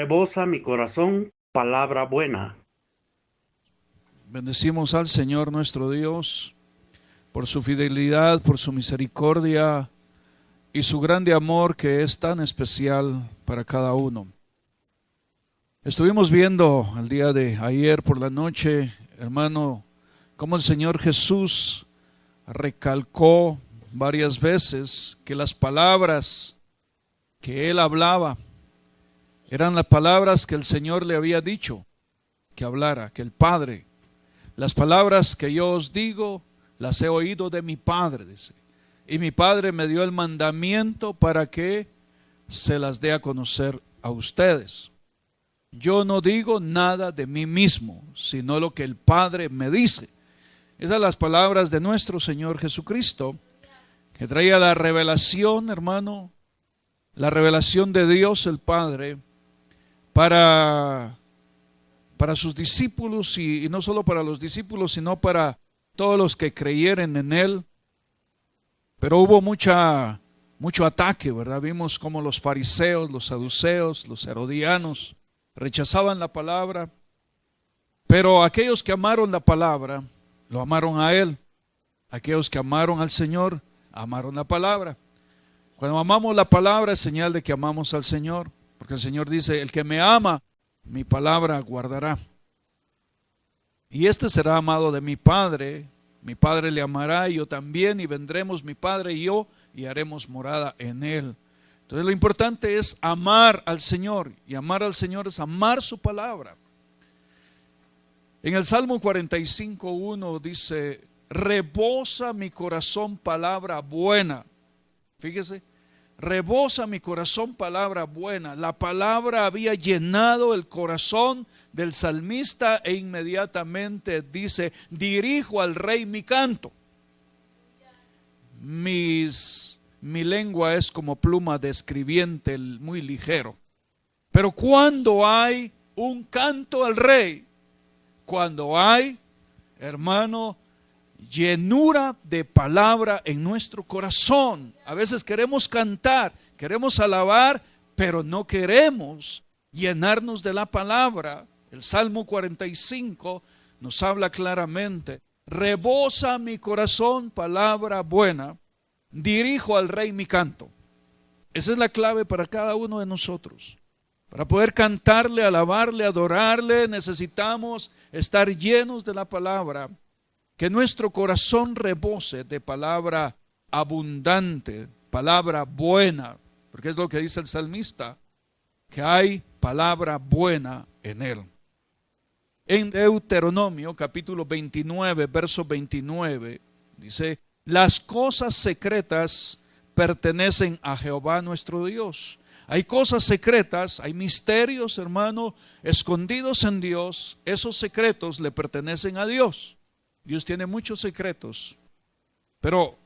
Rebosa mi corazón palabra buena. Bendecimos al Señor nuestro Dios por su fidelidad, por su misericordia y su grande amor que es tan especial para cada uno. Estuvimos viendo el día de ayer por la noche, hermano, cómo el Señor Jesús recalcó varias veces que las palabras que Él hablaba eran las palabras que el Señor le había dicho que hablara, que el Padre. Las palabras que yo os digo, las he oído de mi Padre, dice. Y mi Padre me dio el mandamiento para que se las dé a conocer a ustedes. Yo no digo nada de mí mismo, sino lo que el Padre me dice. Esas son las palabras de nuestro Señor Jesucristo, que traía la revelación, hermano, la revelación de Dios el Padre para sus discípulos y no solo para los discípulos, sino para todos los que creyeren en Él. Pero hubo mucho ataque, ¿verdad? Vimos cómo los fariseos, los saduceos, los herodianos rechazaban la palabra, pero aquellos que amaron la palabra, lo amaron a Él. Aquellos que amaron al Señor, amaron la palabra. Cuando amamos la palabra es señal de que amamos al Señor, porque el Señor dice, el que me ama, mi palabra guardará. Y este será amado de mi Padre le amará y yo también, y vendremos mi Padre y yo, y haremos morada en Él. Entonces lo importante es amar al Señor, y amar al Señor es amar su palabra. En el Salmo 45:1 dice, rebosa mi corazón palabra buena. Fíjese, rebosa mi corazón palabra buena. La palabra había llenado el corazón del salmista e inmediatamente dice, dirijo al rey mi canto. Mi lengua es como pluma de escribiente, muy ligero. Pero cuando hay un canto al rey, cuando hay, hermano, llenura de palabra en nuestro corazón. A veces queremos cantar, queremos alabar, pero no queremos llenarnos de la palabra. El Salmo 45 nos habla claramente, rebosa mi corazón palabra buena, dirijo al rey mi canto. Esa es la clave para cada uno de nosotros. Para poder cantarle, alabarle, adorarle, necesitamos estar llenos de la palabra. Que nuestro corazón rebose de palabra abundante, palabra buena, porque es lo que dice el salmista, que hay palabra buena en él. En Deuteronomio capítulo 29, verso 29, dice, las cosas secretas pertenecen a Jehová nuestro Dios. Hay cosas secretas, hay misterios, hermano, escondidos en Dios. Esos secretos le pertenecen a Dios. Dios tiene muchos secretos, pero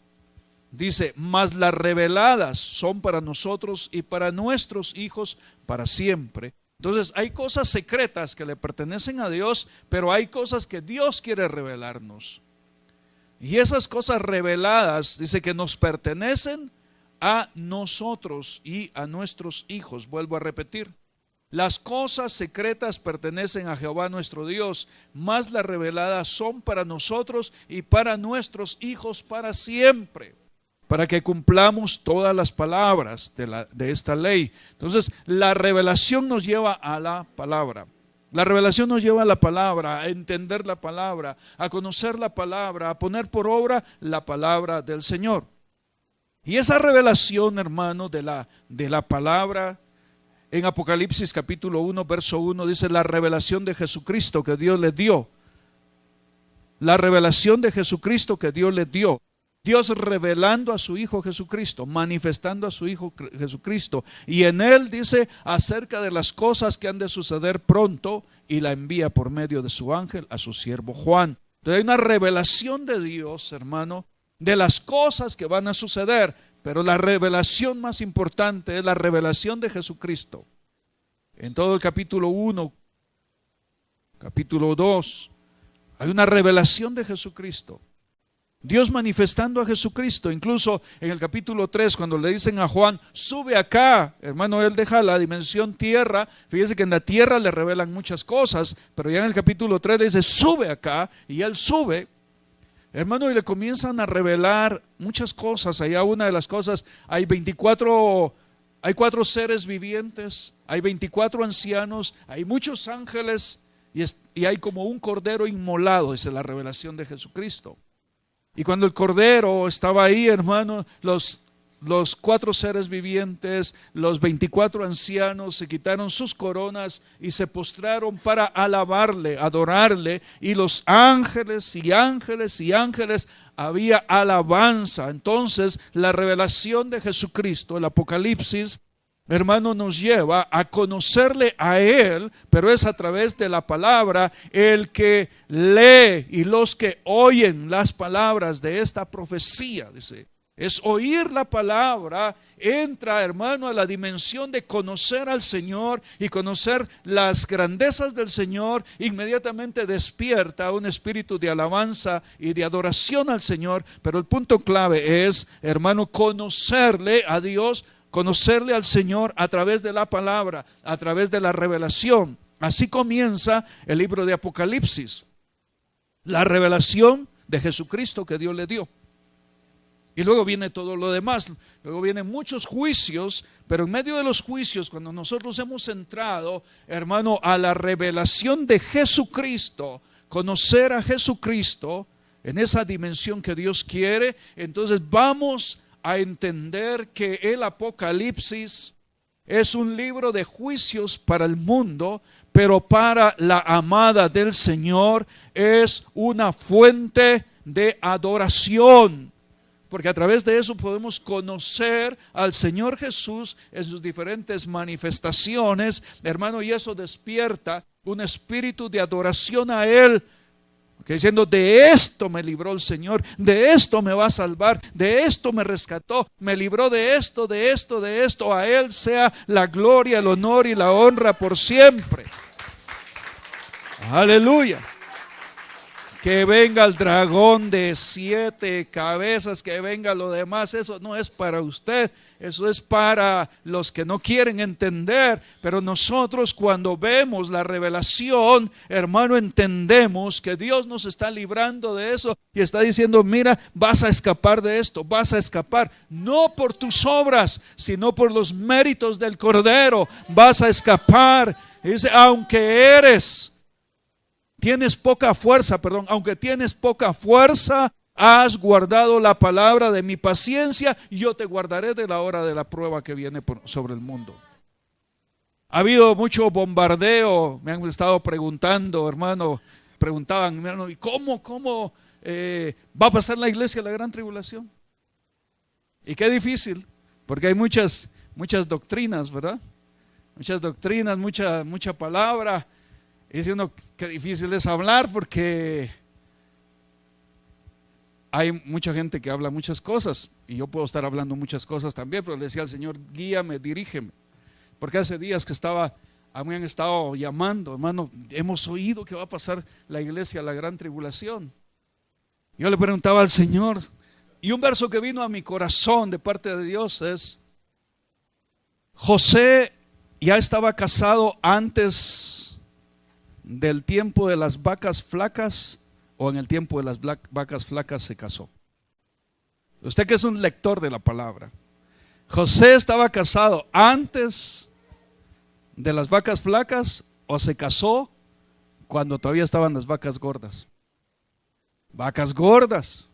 dice, mas las reveladas son para nosotros y para nuestros hijos para siempre. Entonces hay cosas secretas que le pertenecen a Dios, pero hay cosas que Dios quiere revelarnos. Y esas cosas reveladas, dice que nos pertenecen a nosotros y a nuestros hijos. Vuelvo a repetir. Las cosas secretas pertenecen a Jehová nuestro Dios, mas las reveladas son para nosotros y para nuestros hijos para siempre, para que cumplamos todas las palabras de esta ley. Entonces, la revelación nos lleva a la palabra. La revelación nos lleva a la palabra, a entender la palabra, a conocer la palabra, a poner por obra la palabra del Señor. Y esa revelación, hermano, de la palabra, en Apocalipsis capítulo 1, verso 1, dice la revelación de Jesucristo que Dios le dio. La revelación de Jesucristo que Dios le dio. Dios revelando a su Hijo Jesucristo, manifestando a su Hijo Jesucristo. Y en Él dice acerca de las cosas que han de suceder pronto y la envía por medio de su ángel a su siervo Juan. Entonces hay una revelación de Dios, hermano, de las cosas que van a suceder. Pero la revelación más importante es la revelación de Jesucristo. En todo el capítulo 1, capítulo 2, hay una revelación de Jesucristo. Dios manifestando a Jesucristo. Incluso en el capítulo 3, cuando le dicen a Juan, sube acá, hermano, él deja la dimensión tierra. Fíjese que en la tierra le revelan muchas cosas, pero ya en el capítulo 3 le dice, sube acá, y él sube, hermano, y le comienzan a revelar muchas cosas. Allá una de las cosas, hay 4 seres vivientes, hay 24 ancianos, hay muchos ángeles, y hay como un cordero inmolado, dice la revelación de Jesucristo. Y cuando el cordero estaba ahí, hermano, los 4 seres vivientes, los 24 ancianos se quitaron sus coronas y se postraron para alabarle, adorarle, y los ángeles y ángeles y ángeles, había alabanza. Entonces la revelación de Jesucristo, el Apocalipsis, hermano, nos lleva a conocerle a Él, pero es a través de la palabra. El que lee y los que oyen las palabras de esta profecía, dice, es oír la palabra, entra, hermano, a la dimensión de conocer al Señor y conocer las grandezas del Señor. Inmediatamente despierta un espíritu de alabanza y de adoración al Señor. Pero el punto clave es, hermano, conocerle a Dios, conocerle al Señor a través de la palabra, a través de la revelación. Así comienza el libro de Apocalipsis, la revelación de Jesucristo que Dios le dio. Y luego viene todo lo demás, luego vienen muchos juicios, pero en medio de los juicios, cuando nosotros hemos entrado, hermano, a la revelación de Jesucristo, conocer a Jesucristo en esa dimensión que Dios quiere, entonces vamos a entender que el Apocalipsis es un libro de juicios para el mundo, pero para la amada del Señor es una fuente de adoración, porque a través de eso podemos conocer al Señor Jesús en sus diferentes manifestaciones, hermano, y eso despierta un espíritu de adoración a Él, que diciendo, de esto me libró el Señor, de esto me va a salvar, de esto me rescató, me libró de esto, de esto, de esto. A Él sea la gloria, el honor y la honra por siempre. Aleluya. Que venga el dragón de 7 cabezas, que venga lo demás, eso no es para usted, eso es para los que no quieren entender. Pero nosotros, cuando vemos la revelación, hermano, entendemos que Dios nos está librando de eso y está diciendo, mira, vas a escapar de esto, vas a escapar, no por tus obras, sino por los méritos del Cordero, vas a escapar. Y dice, aunque tienes poca fuerza, has guardado la palabra de mi paciencia, y yo te guardaré de la hora de la prueba que viene sobre el mundo. Ha habido mucho bombardeo, me han estado preguntando, hermano, ¿y cómo va a pasar la iglesia la gran tribulación? Y qué difícil, porque hay muchas doctrinas, ¿verdad? Muchas doctrinas, mucha palabra. Y dice uno, qué difícil es hablar, porque hay mucha gente que habla muchas cosas, y yo puedo estar hablando muchas cosas también, pero le decía al Señor, guíame, dirígeme, porque hace días que a mí me han estado llamando, hermano, hemos oído que va a pasar la iglesia la gran tribulación. Yo le preguntaba al Señor, y un verso que vino a mi corazón de parte de Dios es, José ya estaba casado antes del tiempo de las vacas flacas, o en el tiempo de las vacas flacas se casó. Usted que es un lector de la palabra, ¿José estaba casado antes de las vacas flacas o se casó cuando todavía estaban las vacas gordas? Vacas gordas.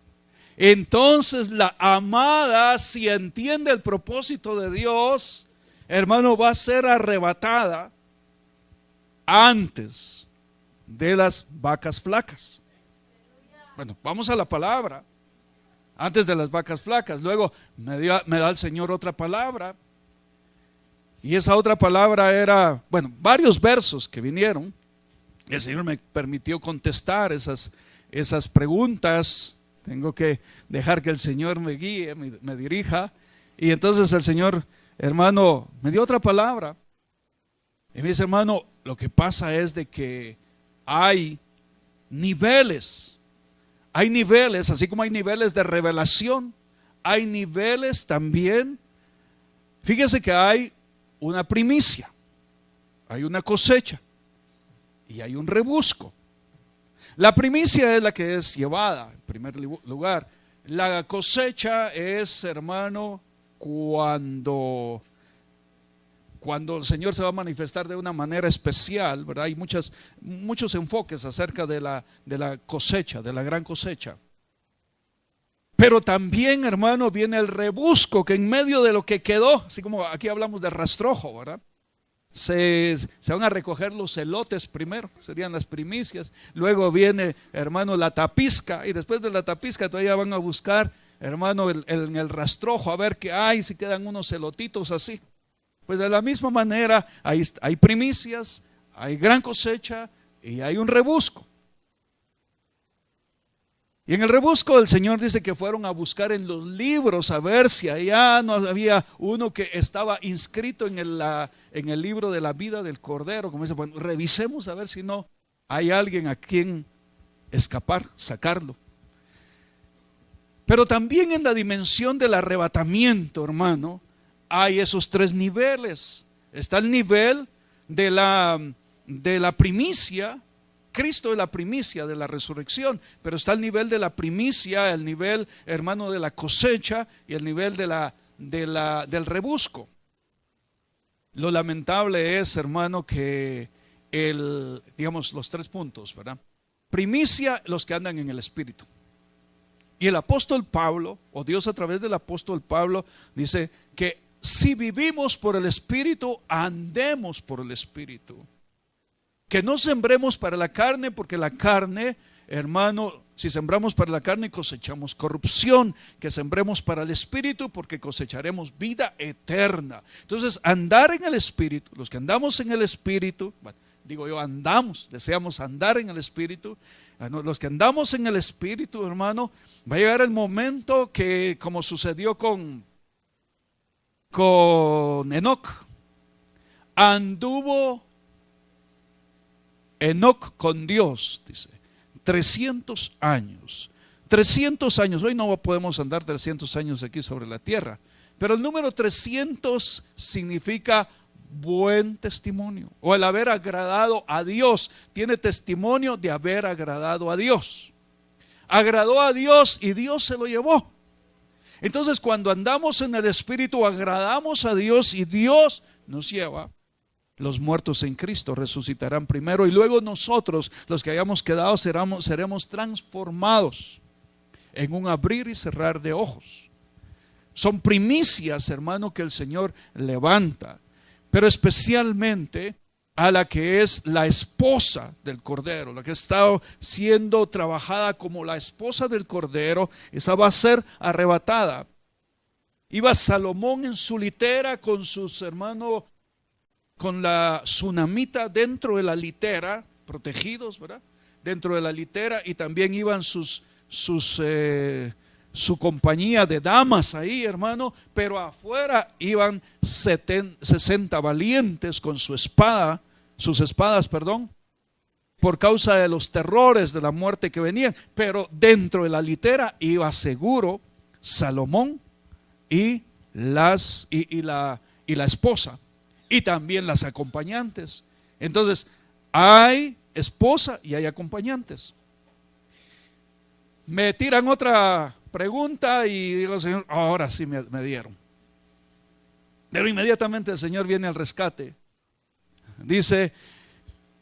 Entonces la amada, si entiende el propósito de Dios, hermano, va a ser arrebatada antes de las vacas flacas. Bueno, vamos a la palabra. Antes de las vacas flacas. Luego me da el Señor otra palabra, y esa otra palabra era, varios versos que vinieron. El Señor me permitió contestar esas preguntas. Tengo que dejar que el Señor me guíe, me dirija. Y entonces el Señor, hermano, me dio otra palabra. Y me dice, hermano, lo que pasa es de que hay niveles, Hay niveles, así como hay niveles de revelación, hay niveles también. Fíjese que hay una primicia, hay una cosecha y hay un rebusco. La primicia es la que es llevada en primer lugar. La cosecha es, hermano, cuando el Señor se va a manifestar de una manera especial, ¿verdad? Hay muchos enfoques acerca de la cosecha, de la gran cosecha. Pero también, hermano, viene el rebusco, que en medio de lo que quedó, así como aquí hablamos de rastrojo, ¿verdad? Se van a recoger los elotes primero, serían las primicias. Luego viene, hermano, la tapizca, y después de la tapizca todavía van a buscar, hermano, en el rastrojo, a ver qué hay, si quedan unos elotitos así. Pues de la misma manera hay primicias, hay gran cosecha y hay un rebusco. Y en el rebusco el Señor dice que fueron a buscar en los libros a ver si allá no había uno que estaba inscrito en el libro de la vida del Cordero. Como dice, bueno, revisemos a ver si no hay alguien a quien escapar, sacarlo. Pero también en la dimensión del arrebatamiento, hermano, hay esos tres niveles. Está el nivel de la primicia. Cristo es la primicia de la resurrección, pero está el nivel de la primicia, el nivel, hermano, de la cosecha y el nivel del rebusco. Lo lamentable es, hermano, que digamos los tres puntos, ¿verdad? Primicia, los que andan en el Espíritu. Y el apóstol Pablo, o Dios a través del apóstol Pablo, dice que si vivimos por el Espíritu, andemos por el Espíritu. Que no sembremos para la carne, porque la carne, hermano, si sembramos para la carne cosechamos corrupción. Que sembremos para el Espíritu, porque cosecharemos vida eterna. Entonces, andar en el Espíritu, los que andamos en el Espíritu, bueno, digo yo, deseamos andar en el Espíritu. Los que andamos en el Espíritu, hermano, va a llegar el momento que, como sucedió con Enoc, anduvo Enoc con Dios, dice, 300 años. 300 años, hoy no podemos andar 300 años aquí sobre la tierra, pero el número 300 significa buen testimonio, o el haber agradado a Dios. Tiene testimonio de haber agradado a Dios. Agradó a Dios y Dios se lo llevó. Entonces, cuando andamos en el Espíritu, agradamos a Dios y Dios nos lleva. Los muertos en Cristo resucitarán primero y luego nosotros, los que hayamos quedado, seremos transformados en un abrir y cerrar de ojos. Son primicias, hermano, que el Señor levanta, pero especialmente a la que es la esposa del Cordero, la que ha estado siendo trabajada como la esposa del Cordero. Esa va a ser arrebatada. Iba Salomón en su litera con sus hermanos, con la tsunamita dentro de la litera, protegidos, ¿verdad? Dentro de la litera, y también iban su compañía de damas ahí, hermano, pero afuera iban 60 valientes con sus espadas, por causa de los terrores de la muerte que venían. Pero dentro de la litera iba seguro Salomón y la esposa, y también las acompañantes. Entonces, hay esposa y hay acompañantes. Me tiran otra pregunta y digo, Señor, ahora sí me dieron. Pero inmediatamente el Señor viene al rescate. Dice,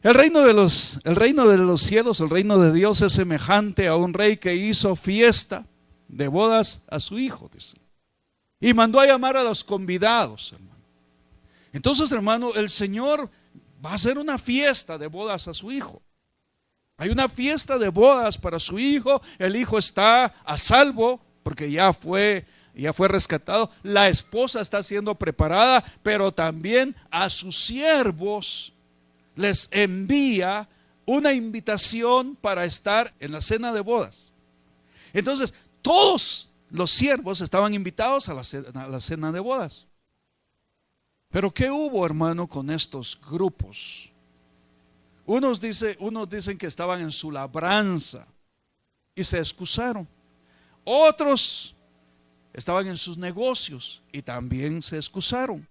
el reino de los cielos, el reino de Dios es semejante a un rey que hizo fiesta de bodas a su hijo, dice, y mandó a llamar a los convidados, hermano. Entonces, hermano, el Señor va a hacer una fiesta de bodas a su hijo. Hay una fiesta de bodas para su hijo. El hijo está a salvo porque ya fue rescatado. La esposa está siendo preparada, pero también a sus siervos les envía una invitación para estar en la cena de bodas. Entonces, todos los siervos estaban invitados a la cena de bodas. Pero ¿qué hubo, hermano, con estos grupos? Unos dicen que estaban en su labranza y se excusaron. Otros estaban en sus negocios y también se excusaron.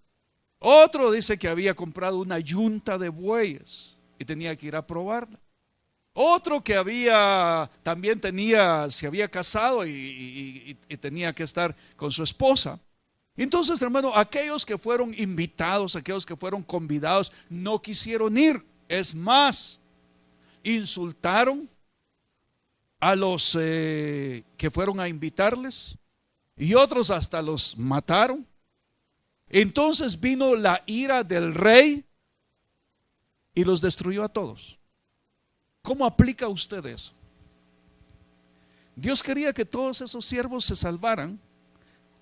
Otro dice que había comprado una yunta de bueyes y tenía que ir a probarla. Otro que se había casado y tenía que estar con su esposa. Entonces, hermano, aquellos que fueron invitados, aquellos que fueron convidados, no quisieron ir. Es más, insultaron a los que fueron a invitarles, y otros hasta los mataron. Entonces vino la ira del rey y los destruyó a todos. ¿Cómo aplica usted eso? Dios quería que todos esos siervos se salvaran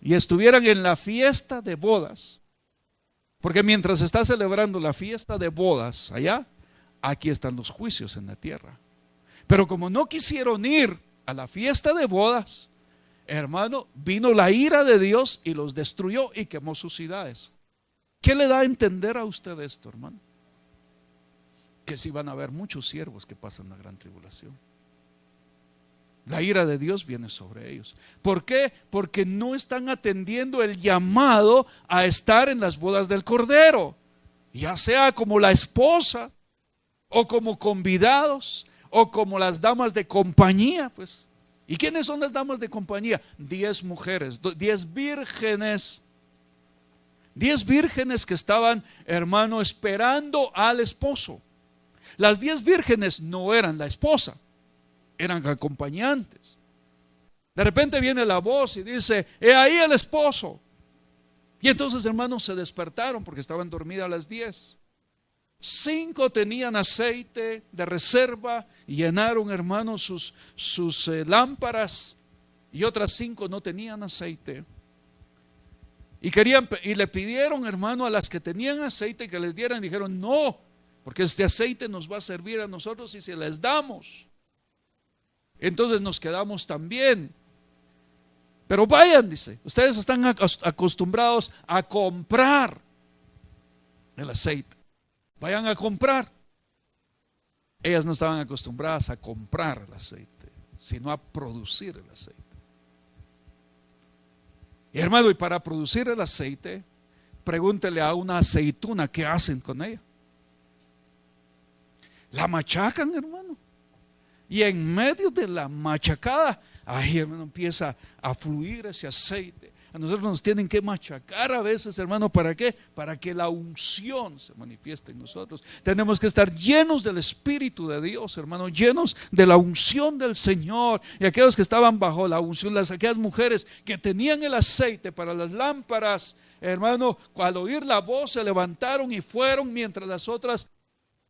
y estuvieran en la fiesta de bodas, porque mientras está celebrando la fiesta de bodas allá, aquí están los juicios en la tierra. Pero como no quisieron ir a la fiesta de bodas, hermano, vino la ira de Dios y los destruyó y quemó sus ciudades. ¿Qué le da a entender a usted esto, hermano? Que sí van a haber muchos siervos que pasan la gran tribulación. La ira de Dios viene sobre ellos. ¿Por qué? Porque no están atendiendo el llamado a estar en las bodas del Cordero, ya sea como la esposa, o como convidados, o como las damas de compañía, pues. ¿Y quiénes son las damas de compañía? 10 mujeres, 10 vírgenes. 10 vírgenes que estaban, hermano, esperando al esposo. Las 10 vírgenes no eran la esposa, eran acompañantes. De repente viene la voz y dice: he ahí el esposo. Y entonces, hermanos, se despertaron porque estaban dormidas las 10. 5 tenían aceite de reserva y llenaron, hermanos, sus lámparas, y otras 5 no tenían aceite. Y le pidieron, hermano, a las que tenían aceite que les dieran. Dijeron: no, porque este aceite nos va a servir a nosotros y si les damos, entonces nos quedamos también. Pero vayan, dice, ustedes están acostumbrados a comprar el aceite. Vayan a comprar. Ellas no estaban acostumbradas a comprar el aceite, sino a producir el aceite. Y hermano, y para producir el aceite, pregúntele a una aceituna qué hacen con ella. La machacan, hermano. Y en medio de la machacada, ahí, hermano, empieza a fluir ese aceite. A nosotros nos tienen que machacar a veces, hermano, ¿para qué? Para que la unción se manifieste en nosotros. Tenemos que estar llenos del Espíritu de Dios, hermano, llenos de la unción del Señor. Y aquellos que estaban bajo la unción, aquellas mujeres que tenían el aceite para las lámparas, hermano, al oír la voz se levantaron y fueron, mientras las otras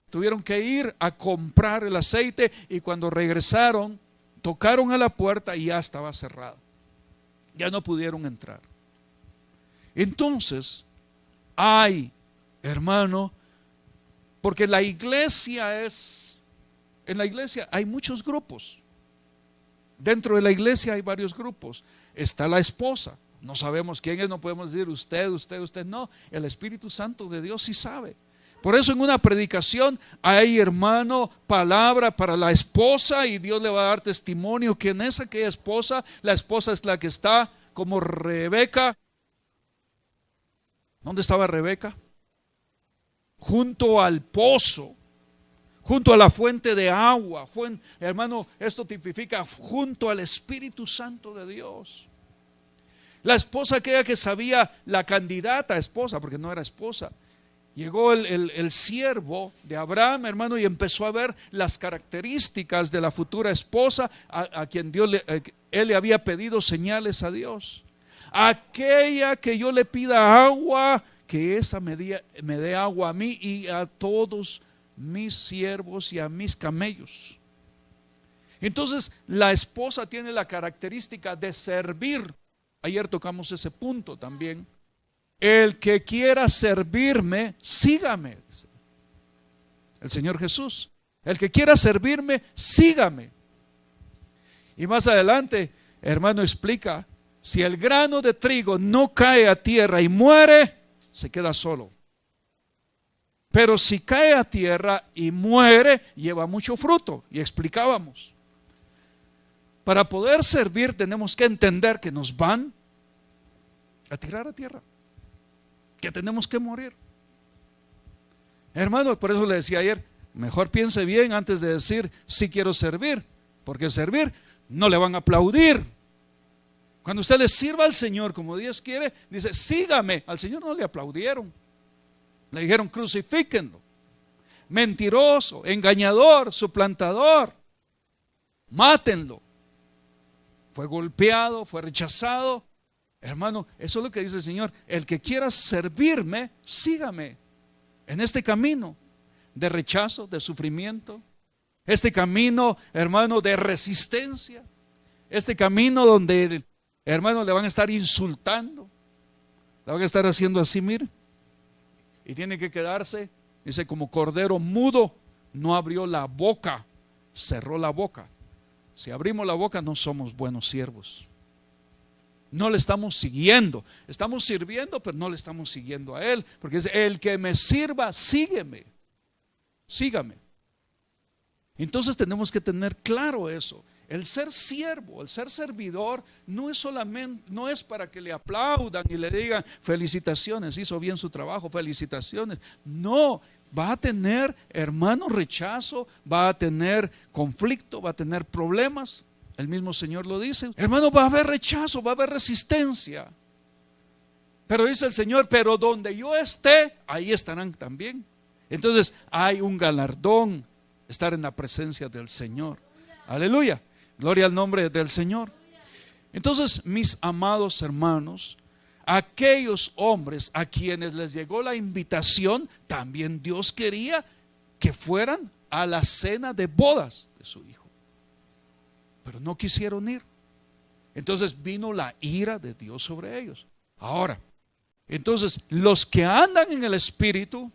tuvieron que ir a comprar el aceite, y cuando regresaron, tocaron a la puerta y ya estaba cerrada. Ya no pudieron entrar. Entonces, hermano, porque en la iglesia hay muchos grupos. Dentro de la iglesia hay varios grupos. Está la esposa. No sabemos quién es, no podemos decir usted, no. El Espíritu Santo de Dios sí sabe. Por eso en una predicación hay, hermano, palabra para la esposa, y Dios le va a dar testimonio quién es aquella esposa. La esposa es la que está como Rebeca. ¿Dónde estaba Rebeca? Junto al pozo, junto a la fuente de agua. Hermano, esto tipifica junto al Espíritu Santo de Dios. La esposa aquella que sabía, la candidata esposa, porque no era esposa. Llegó el siervo de Abraham, hermano, y empezó a ver las características de la futura esposa a quien él le había pedido señales a Dios. Aquella que yo le pida agua, que esa me dé agua a mí y a todos mis siervos y a mis camellos. Entonces, la esposa tiene la característica de servir. Ayer tocamos ese punto también. El que quiera servirme, sígame, dice el Señor Jesús. El que quiera servirme, sígame. Y más adelante, hermano, explica: si el grano de trigo no cae a tierra y muere, se queda solo. Pero si cae a tierra y muere, lleva mucho fruto. Y explicábamos. para poder servir tenemos que entender que nos van a tirar a tierra, que tenemos que morir. Hermano, por eso le decía ayer, mejor piense bien antes de decir sí quiero servir, porque servir no le van a aplaudir. Cuando usted le sirva al Señor como Dios quiere, dice sígame. Al Señor no le aplaudieron, le dijeron crucifíquenlo. Mentiroso, engañador, suplantador, mátenlo. Fue golpeado, fue rechazado. Hermano, eso es lo que dice el Señor. El que quiera servirme, sígame en este camino de rechazo, de sufrimiento, este camino, hermano, de resistencia, este camino donde, hermano, le van a estar insultando, le van a estar haciendo así, mire, y tiene que quedarse, dice, como cordero mudo, no abrió la boca, cerró la boca. Si abrimos la boca no somos buenos siervos. No le estamos siguiendo, estamos sirviendo, pero no le estamos siguiendo a Él, porque dice, el que me sirva, sígueme, sígame. Entonces tenemos que tener claro eso. El ser siervo, el ser servidor, no es solamente, no es para que le aplaudan y le digan felicitaciones, hizo bien su trabajo, felicitaciones. No, va a tener, hermano, rechazo, va a tener conflicto, va a tener problemas. El mismo Señor lo dice. Hermano, va a haber rechazo, va a haber resistencia. Pero dice el Señor, pero donde yo esté, ahí estarán también. Entonces hay un galardón, estar en la presencia del Señor. Aleluya, gloria al nombre del Señor. Entonces, mis amados hermanos, aquellos hombres a quienes les llegó la invitación, también Dios quería que fueran a la cena de bodas de su hijo. Pero no quisieron ir. Entonces vino la ira de Dios sobre ellos. Ahora, entonces los que andan en el Espíritu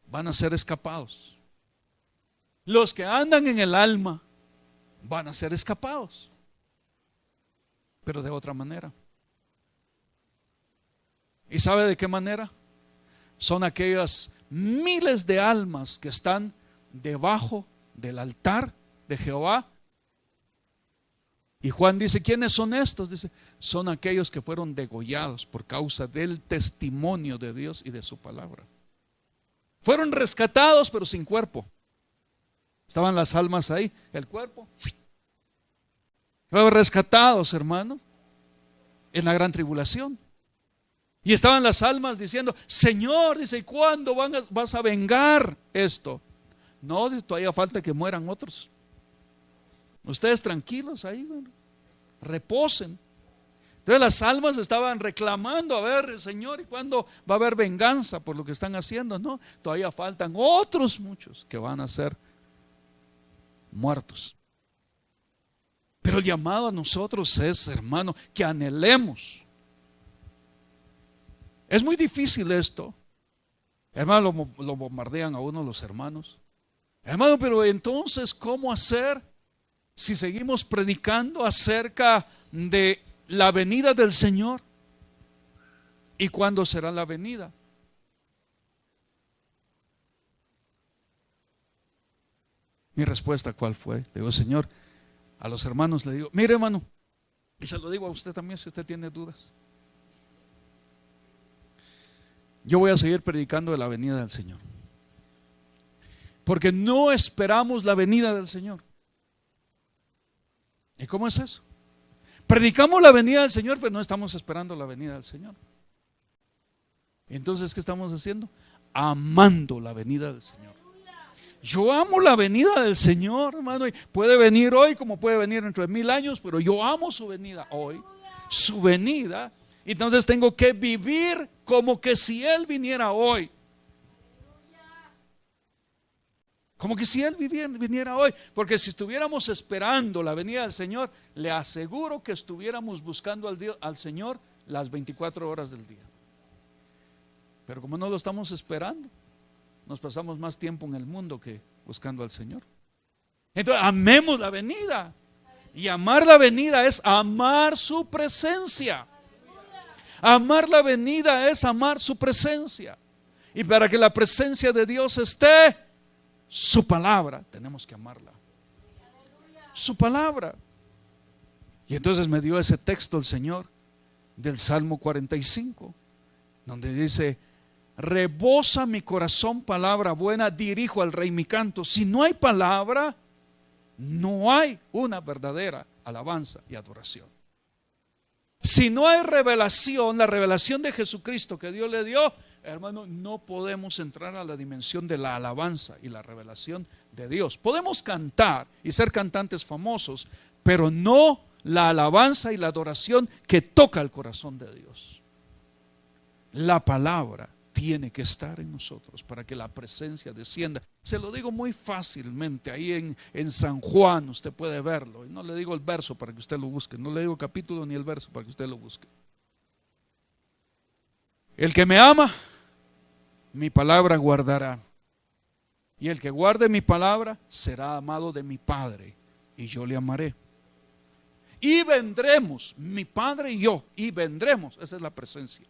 van a ser escapados. Los que andan en el alma van a ser escapados, pero de otra manera. ¿Y sabe de qué manera? Son aquellas miles de almas que están debajo del altar de Jehová. Y Juan dice, ¿quiénes son estos? Dice, son aquellos que fueron degollados por causa del testimonio de Dios y de su palabra. Fueron rescatados pero sin cuerpo. Estaban las almas ahí, el cuerpo. Fueron rescatados, hermano, en la gran tribulación. Y estaban las almas diciendo, Señor, dice, ¿y cuándo vas a vengar esto? No, dice, todavía falta que mueran otros. Ustedes tranquilos ahí, bueno, reposen. Entonces las almas estaban reclamando, a ver, Señor, ¿y cuándo va a haber venganza por lo que están haciendo? No, todavía faltan otros muchos que van a ser muertos. Pero el llamado a nosotros es, hermano, que anhelemos. Es muy difícil esto. Hermano, lo bombardean a uno los hermanos. Hermano, pero entonces, ¿cómo hacer si seguimos predicando acerca de la venida del Señor? ¿Y cuándo será la venida? Mi respuesta, ¿cuál fue? Le digo, Señor, a los hermanos le digo, mire, hermano, y se lo digo a usted también si usted tiene dudas. Yo voy a seguir predicando de la venida del Señor, porque no esperamos la venida del Señor. ¿Y cómo es eso? Predicamos la venida del Señor, pero no estamos esperando la venida del Señor. Entonces, ¿qué estamos haciendo? Amando la venida del Señor. Yo amo la venida del Señor, hermano, y puede venir hoy como puede venir dentro de 1000 años, pero yo amo su venida hoy, su venida. Entonces tengo que vivir como que si Él viniera hoy. Como que si Él viniera hoy. Porque si estuviéramos esperando la venida del Señor, le aseguro que estuviéramos buscando al Señor las 24 horas del día. Pero como no lo estamos esperando, nos pasamos más tiempo en el mundo que buscando al Señor. Entonces, amemos la venida. Y amar la venida es amar su presencia. Amar la venida es amar su presencia. Y para que la presencia de Dios esté, su palabra, tenemos que amarla. Su palabra. Y entonces me dio ese texto el Señor del Salmo 45, donde dice: rebosa mi corazón palabra buena, dirijo al Rey mi canto. Si no hay palabra, no hay una verdadera alabanza y adoración. Si no hay revelación, la revelación de Jesucristo que Dios le dio, hermano, no podemos entrar a la dimensión de la alabanza y la revelación de Dios. Podemos cantar y ser cantantes famosos, pero no la alabanza y la adoración que toca el corazón de Dios. La palabra tiene que estar en nosotros para que la presencia descienda. Se lo digo muy fácilmente, ahí en San Juan usted puede verlo. Y no le digo el verso para que usted lo busque, no le digo el capítulo ni el verso para que usted lo busque. El que me ama, mi palabra guardará. Y el que guarde mi palabra será amado de mi Padre, y yo le amaré. Y vendremos, mi Padre y yo, y vendremos. Esa es la presencia.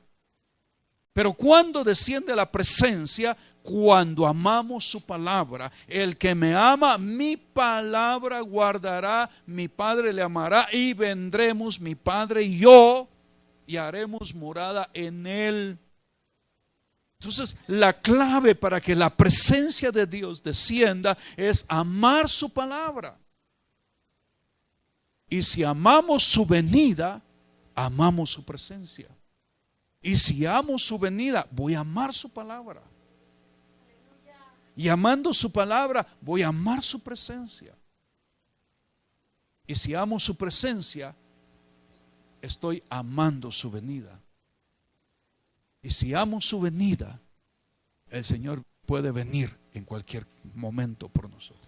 Pero cuando desciende la presencia, cuando amamos su palabra. El que me ama, mi palabra guardará, mi Padre le amará, y vendremos mi Padre y yo, y haremos morada en él. Entonces, la clave para que la presencia de Dios descienda es amar su palabra. Y si amamos su venida, amamos su presencia. Y si amo su venida, voy a amar su palabra. Y amando su palabra, voy a amar su presencia. Y si amo su presencia, estoy amando su venida. Y si amo su venida, el Señor puede venir en cualquier momento por nosotros.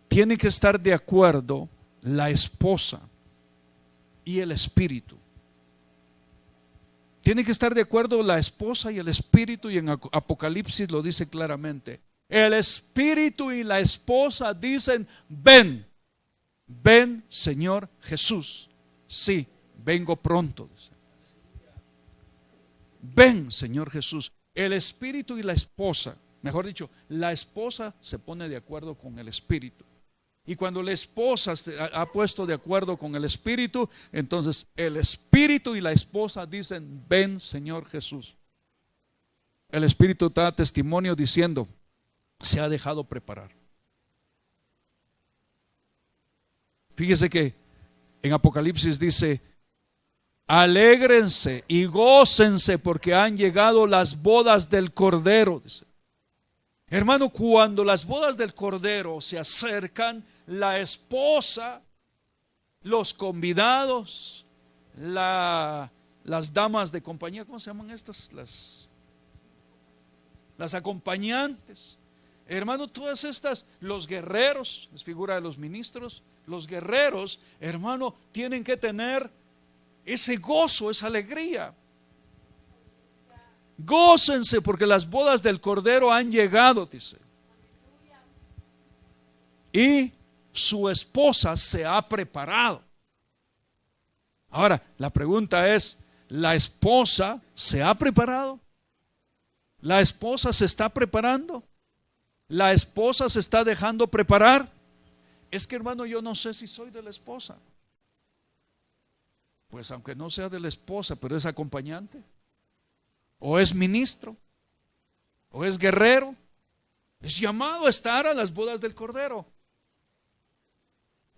Tiene que estar de acuerdo la esposa y el espíritu. Tiene que estar de acuerdo la esposa y el espíritu, y en Apocalipsis lo dice claramente. El espíritu y la esposa dicen: ven, ven Señor Jesús. Sí, vengo pronto. Dice. Ven Señor Jesús. El espíritu y la esposa, mejor dicho, la esposa se pone de acuerdo con el espíritu. Y cuando la esposa se ha puesto de acuerdo con el espíritu, entonces el espíritu y la esposa dicen: ven Señor Jesús. El espíritu da testimonio diciendo: se ha dejado preparar. Fíjese que en Apocalipsis dice: alégrense y gócense porque han llegado las bodas del Cordero. Dice. Hermano, cuando las bodas del Cordero se acercan, la esposa, los convidados, las damas de compañía, ¿cómo se llaman estas? Las acompañantes. Hermano, todas estas, los guerreros, es figura de los ministros, los guerreros, hermano, tienen que tener ese gozo, esa alegría. Gócense porque las bodas del Cordero han llegado, dice. Y su esposa se ha preparado. Ahora, la pregunta es: ¿la esposa se ha preparado? ¿La esposa se está preparando? ¿La esposa se está dejando preparar? Es que, hermano, yo no sé si soy de la esposa. Pues aunque no sea de la esposa, pero es acompañante, o es ministro, o es guerrero, es llamado a estar a las bodas del Cordero.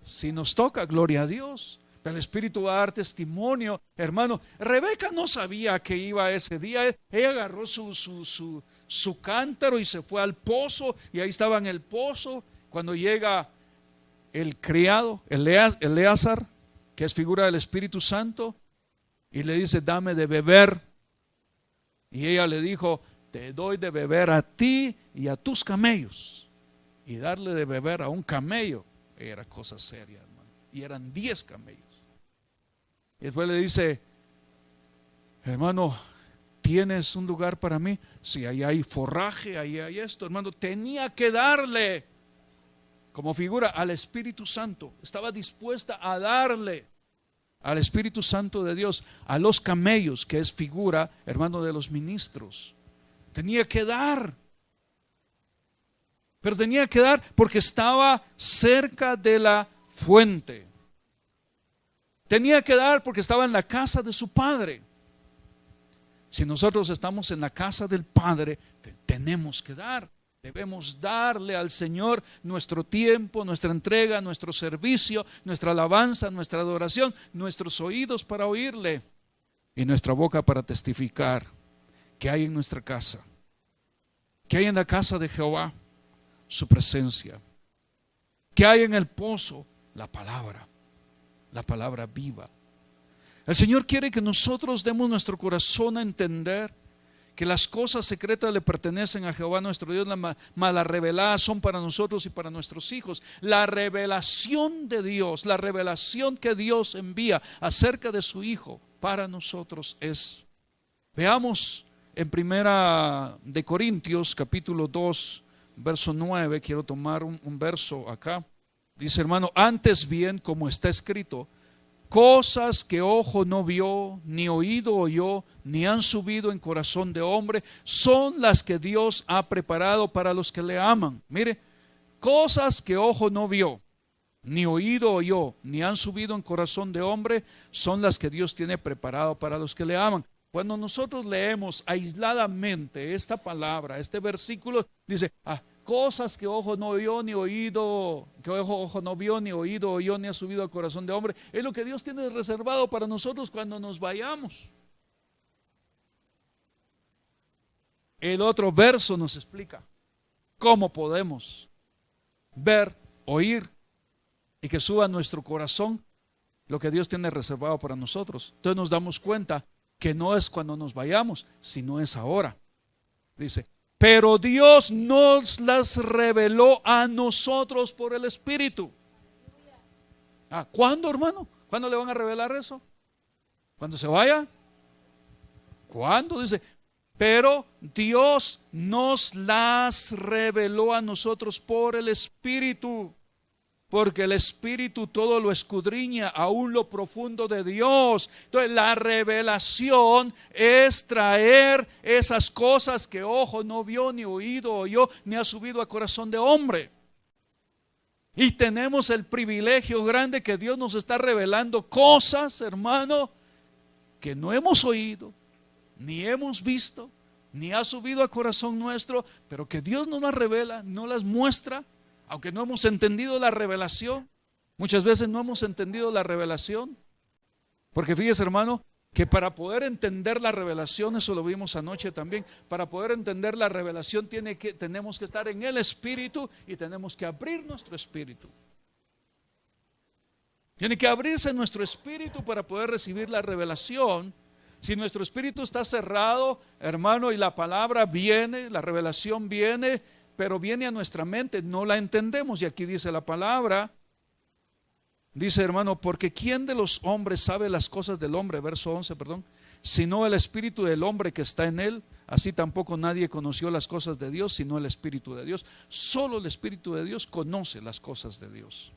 Si nos toca, gloria a Dios. El Espíritu va a dar testimonio. Hermano, Rebeca no sabía que iba ese día. Ella agarró su cántaro y se fue al pozo, y ahí estaba en el pozo. Cuando llega el criado, Eleazar, que es figura del Espíritu Santo, y le dice: dame de beber. Y ella le dijo: te doy de beber a ti y a tus camellos. Y darle de beber a un camello era cosa seria, hermano. Y eran 10 camellos. Y después le dice: hermano, ¿tienes un lugar para mí? Sí, ahí hay forraje, ahí hay esto, hermano. Tenía que darle, como figura, al Espíritu Santo. Estaba dispuesta a darle al Espíritu Santo de Dios, a los camellos, que es figura, hermano, de los ministros. Tenía que dar. Pero tenía que dar porque estaba cerca de la fuente. Tenía que dar porque estaba en la casa de su padre. Si nosotros estamos en la casa del Padre, tenemos que dar. Debemos darle al Señor nuestro tiempo, nuestra entrega, nuestro servicio, nuestra alabanza, nuestra adoración, nuestros oídos para oírle y nuestra boca para testificar que hay en nuestra casa, que hay en la casa de Jehová su presencia, que hay en el pozo la palabra viva. El Señor quiere que nosotros demos nuestro corazón a entender que las cosas secretas le pertenecen a Jehová nuestro Dios, las reveladas son para nosotros y para nuestros hijos. La revelación de Dios, la revelación que Dios envía acerca de su Hijo para nosotros es. Veamos en Primera de Corintios capítulo 2 verso 9, quiero tomar un verso acá. Dice, hermano, antes bien, como está escrito, cosas que ojo no vio, ni oído oyó, ni han subido en corazón de hombre, son las que Dios ha preparado para los que le aman. Mire, cosas que ojo no vio, ni oído oyó, ni han subido en corazón de hombre, son las que Dios tiene preparado para los que le aman. Cuando nosotros leemos aisladamente esta palabra, este versículo, dice, cosas que ojo no vio ni oído, que ojo no vio ni oído oyó ni ha subido al corazón de hombre, es lo que Dios tiene reservado para nosotros cuando nos vayamos. El otro verso nos explica cómo podemos ver, oír y que suba a nuestro corazón lo que Dios tiene reservado para nosotros. Entonces nos damos cuenta que no es cuando nos vayamos, sino es ahora. Dice, pero Dios nos las reveló a nosotros por el Espíritu. ¿Cuándo, hermano? ¿Cuándo le van a revelar eso? ¿Cuándo se vaya? ¿Cuándo? Dice, pero Dios nos las reveló a nosotros por el Espíritu. Porque el Espíritu todo lo escudriña, aún lo profundo de Dios. Entonces la revelación es traer esas cosas que ojo no vio, ni oído oyó, ni ha subido a corazón de hombre. Y tenemos el privilegio grande que Dios nos está revelando cosas, hermano, que no hemos oído, ni hemos visto, ni ha subido a corazón nuestro, pero que Dios nos las revela, nos las muestra. Aunque no hemos entendido la revelación, muchas veces no hemos entendido la revelación. Porque fíjese, hermano, que para poder entender la revelación, eso lo vimos anoche también, para poder entender la revelación tenemos que estar en el Espíritu y tenemos que abrir nuestro espíritu. Tiene que abrirse nuestro espíritu para poder recibir la revelación. Si nuestro espíritu está cerrado, hermano, y la palabra viene, la revelación viene, pero viene a nuestra mente, no la entendemos. Y aquí dice la palabra, dice, hermano, porque ¿quién de los hombres sabe las cosas del hombre? Verso 11, perdón. Sino el espíritu del hombre que está en él. Así tampoco nadie conoció las cosas de Dios, sino el Espíritu de Dios. Solo el Espíritu de Dios conoce las cosas de Dios.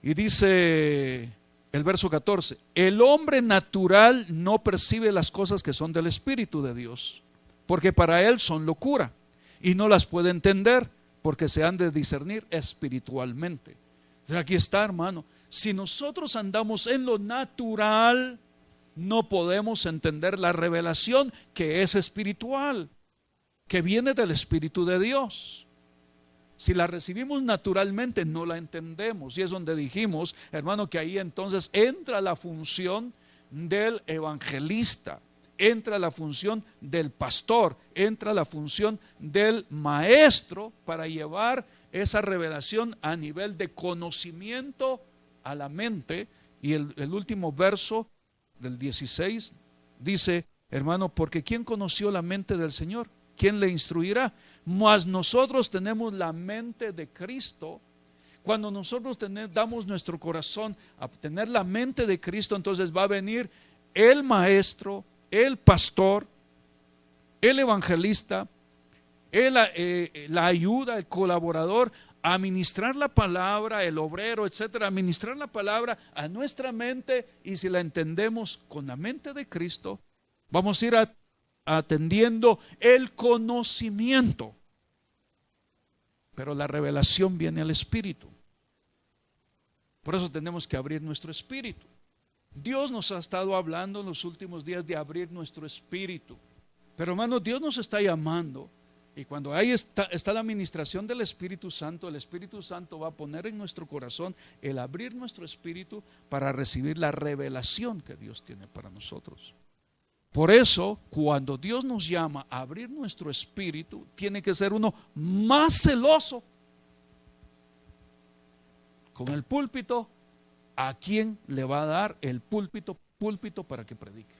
Y dice el verso 14, el hombre natural no percibe las cosas que son del Espíritu de Dios, porque para él son locura, y no las puede entender, porque se han de discernir espiritualmente. Entonces aquí está, hermano, si nosotros andamos en lo natural, no podemos entender la revelación que es espiritual, que viene del Espíritu de Dios. Si la recibimos naturalmente, no la entendemos. Y es donde dijimos, hermano, que ahí entonces entra la función del evangelista, entra la función del pastor, entra la función del maestro para llevar esa revelación a nivel de conocimiento a la mente. Y el último verso del 16 dice, hermano, porque ¿quién conoció la mente del Señor? ¿Quién le instruirá? Mas nosotros tenemos la mente de Cristo. Cuando nosotros damos nuestro corazón a tener la mente de Cristo, entonces va a venir el maestro, el pastor, el evangelista, la ayuda, el colaborador, a ministrar la palabra, el obrero, etcétera, a ministrar la palabra a nuestra mente. Y si la entendemos con la mente de Cristo, vamos a ir atendiendo el conocimiento. Pero la revelación viene al Espíritu. Por eso tenemos que abrir nuestro espíritu. Dios nos ha estado hablando en los últimos días de abrir nuestro espíritu. Pero hermanos, Dios nos está llamando. Y cuando ahí está la administración del Espíritu Santo, el Espíritu Santo va a poner en nuestro corazón el abrir nuestro espíritu para recibir la revelación que Dios tiene para nosotros. Por eso, cuando Dios nos llama a abrir nuestro espíritu, tiene que ser uno más celoso con el púlpito. ¿A quién le va a dar el púlpito para que predique?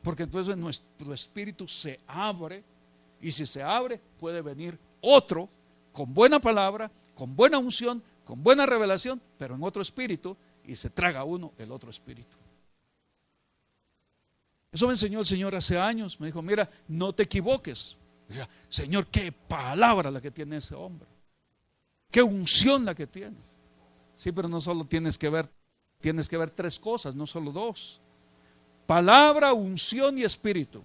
Porque entonces nuestro espíritu se abre, y si se abre puede venir otro con buena palabra, con buena unción, con buena revelación, pero en otro espíritu, y se traga uno el otro espíritu. Eso me enseñó el Señor hace años. Me dijo, mira, no te equivoques. Dije, Señor, qué palabra la que tiene ese hombre, qué unción la que tiene. Sí, pero no solo tienes que ver tres cosas, no solo dos: palabra, unción y espíritu.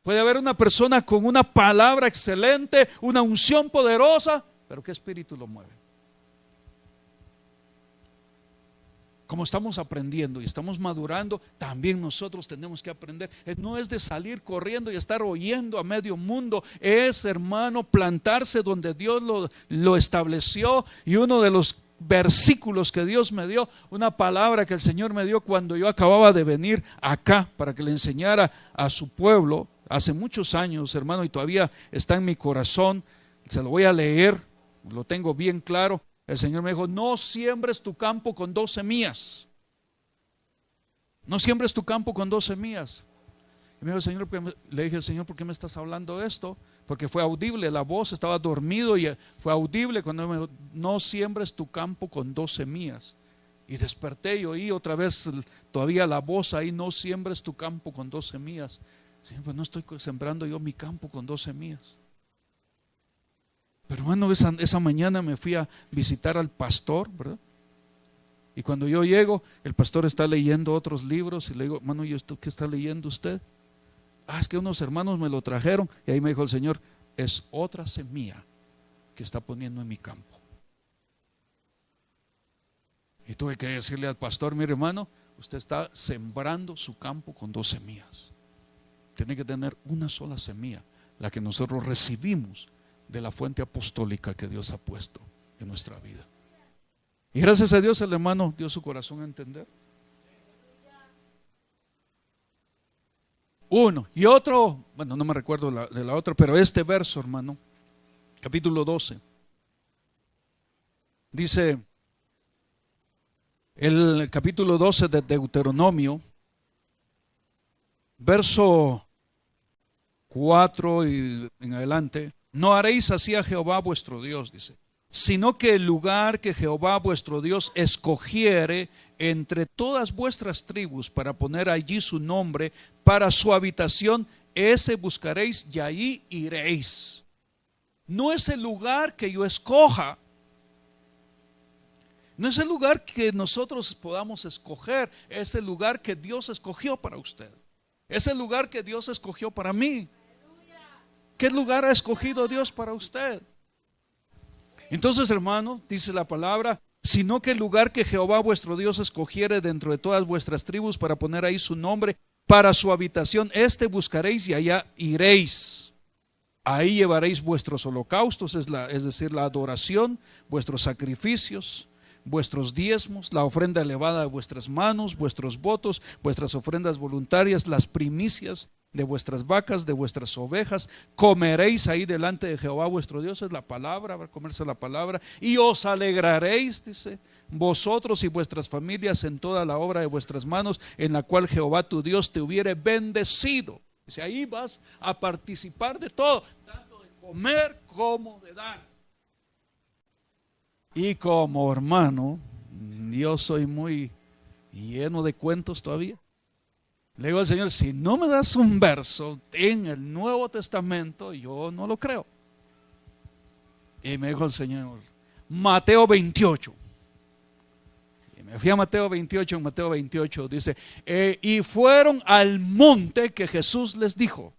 Puede haber una persona con una palabra excelente, una unción poderosa, pero ¿qué espíritu lo mueve? Como estamos aprendiendo y estamos madurando, también nosotros tenemos que aprender. No es de salir corriendo y estar oyendo a medio mundo. Es, hermano, plantarse donde Dios lo estableció. Y uno de los versículos que Dios me dio, una palabra que el Señor me dio cuando yo acababa de venir acá para que le enseñara a su pueblo, hace muchos años, hermano, y todavía está en mi corazón. Se lo voy a leer, lo tengo bien claro. El Señor me dijo, no siembres tu campo con 2 semillas. No siembres tu campo con 2 semillas. Y me dijo, Señor, le dije, Señor, ¿por qué me estás hablando esto? Porque fue audible, la voz, estaba dormido y fue audible cuando me dijo, no siembres tu campo con 2 semillas. Y desperté y oí otra vez todavía la voz ahí, no siembres tu campo con 2 semillas. Señor, pues no estoy sembrando yo mi campo con 2 semillas. Pero hermano, esa mañana me fui a visitar al pastor, ¿verdad? Y cuando yo llego, el pastor está leyendo otros libros y le digo, hermano, ¿y esto qué está leyendo usted? Es que unos hermanos me lo trajeron. Y ahí me dijo el Señor, es otra semilla que está poniendo en mi campo. Y tuve que decirle al pastor, mire hermano, usted está sembrando su campo con 2 semillas. Tiene que tener una sola semilla, la que nosotros recibimos de la fuente apostólica que Dios ha puesto en nuestra vida. Y gracias a Dios el hermano dio su corazón a entender. Uno. Y otro, bueno, no me recuerdo de la otra, pero este verso, hermano, capítulo 12, dice, el capítulo 12 de Deuteronomio, verso 4 y en adelante: no haréis así a Jehová vuestro Dios, dice, sino que el lugar que Jehová vuestro Dios escogiere entre todas vuestras tribus para poner allí su nombre para su habitación, ese buscaréis y allí iréis. No es el lugar que yo escoja, no es el lugar que nosotros podamos escoger, es el lugar que Dios escogió para usted, es el lugar que Dios escogió para mí. ¿Qué lugar ha escogido Dios para usted? Entonces, hermano, dice la palabra, sino que el lugar que Jehová vuestro Dios escogiere dentro de todas vuestras tribus para poner ahí su nombre para su habitación, este buscaréis y allá iréis. Ahí llevaréis vuestros holocaustos, es decir, la adoración, vuestros sacrificios, vuestros diezmos, la ofrenda elevada de vuestras manos, vuestros votos, vuestras ofrendas voluntarias, las primicias de vuestras vacas, de vuestras ovejas. Comeréis ahí delante de Jehová vuestro Dios, es la palabra, va a comerse la palabra, y os alegraréis, dice, vosotros y vuestras familias en toda la obra de vuestras manos, en la cual Jehová tu Dios te hubiere bendecido. Dice, ahí vas a participar de todo, tanto de comer como de dar. Y como hermano, yo soy muy lleno de cuentos todavía, le digo al Señor, si no me das un verso en el Nuevo Testamento, yo no lo creo. Y me dijo el Señor, Mateo 28. Y me fui a Mateo 28, en Mateo 28 dice, y fueron al monte que Jesús les dijo.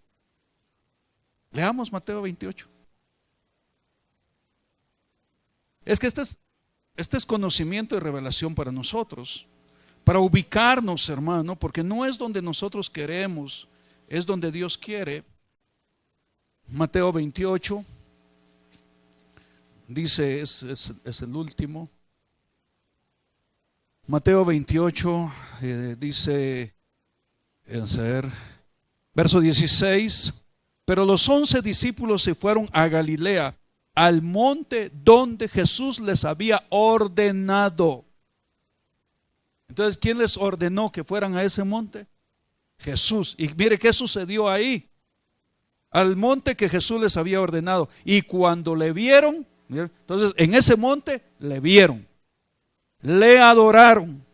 Leamos Mateo 28. Es que esta es Este es conocimiento y revelación para nosotros, para ubicarnos, hermano, porque no es donde nosotros queremos, es donde Dios quiere. Mateo 28, dice, es el último. Mateo 28 dice, vamos a ver, verso 16, pero los 11 discípulos se fueron a Galilea, al monte donde Jesús les había ordenado. Entonces, ¿quién les ordenó que fueran a ese monte? Jesús. Y mire qué sucedió ahí, al monte que Jesús les había ordenado. Y cuando le vieron, entonces en ese monte le vieron, le adoraron,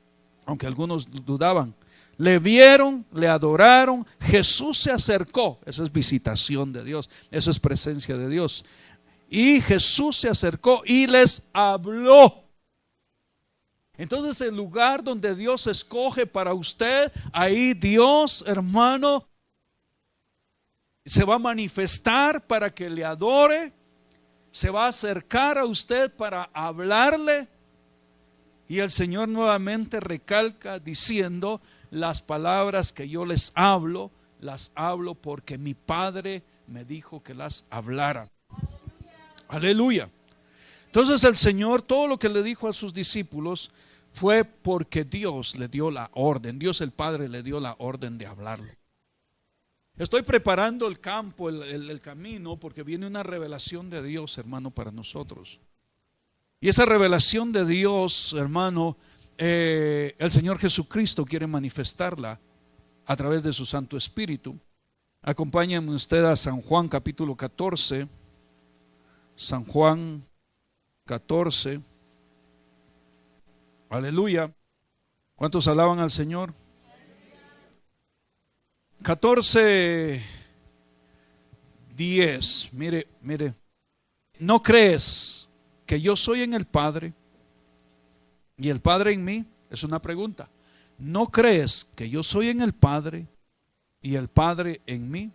aunque algunos dudaban. Le vieron, le adoraron, Jesús se acercó. Esa es visitación de Dios, esa es presencia de Dios. Y Jesús se acercó y les habló. Entonces el lugar donde Dios escoge para usted, ahí Dios, hermano, se va a manifestar para que le adore, se va a acercar a usted para hablarle. Y el Señor nuevamente recalca diciendo, las palabras que yo les hablo, las hablo porque mi Padre me dijo que las hablara. Aleluya. Entonces el Señor, todo lo que le dijo a sus discípulos fue porque Dios le dio la orden, Dios el Padre le dio la orden de hablarlo. Estoy preparando el campo, el camino, porque viene una revelación de Dios, hermano, para nosotros. Y esa revelación de Dios, hermano, el Señor Jesucristo quiere manifestarla a través de su Santo Espíritu. Acompáñenme usted a San Juan capítulo 14. San Juan 14. Aleluya. ¿Cuántos alaban al Señor? 14, 10. Mire. ¿No crees que yo soy en el Padre y el Padre en mí? Es una pregunta. ¿No crees que yo soy en el Padre y el Padre en mí?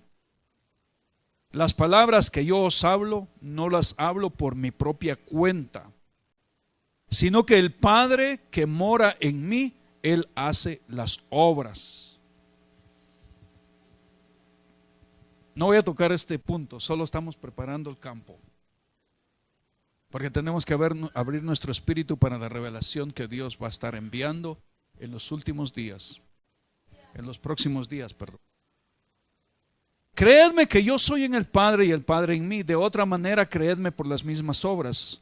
Las palabras que yo os hablo, no las hablo por mi propia cuenta, sino que el Padre que mora en mí, Él hace las obras. No voy a tocar este punto, solo estamos preparando el campo, porque tenemos que abrir nuestro espíritu para la revelación que Dios va a estar enviando en los últimos días, en los próximos días, perdón. Creedme que yo soy en el Padre y el Padre en mí. De otra manera, creedme por las mismas obras.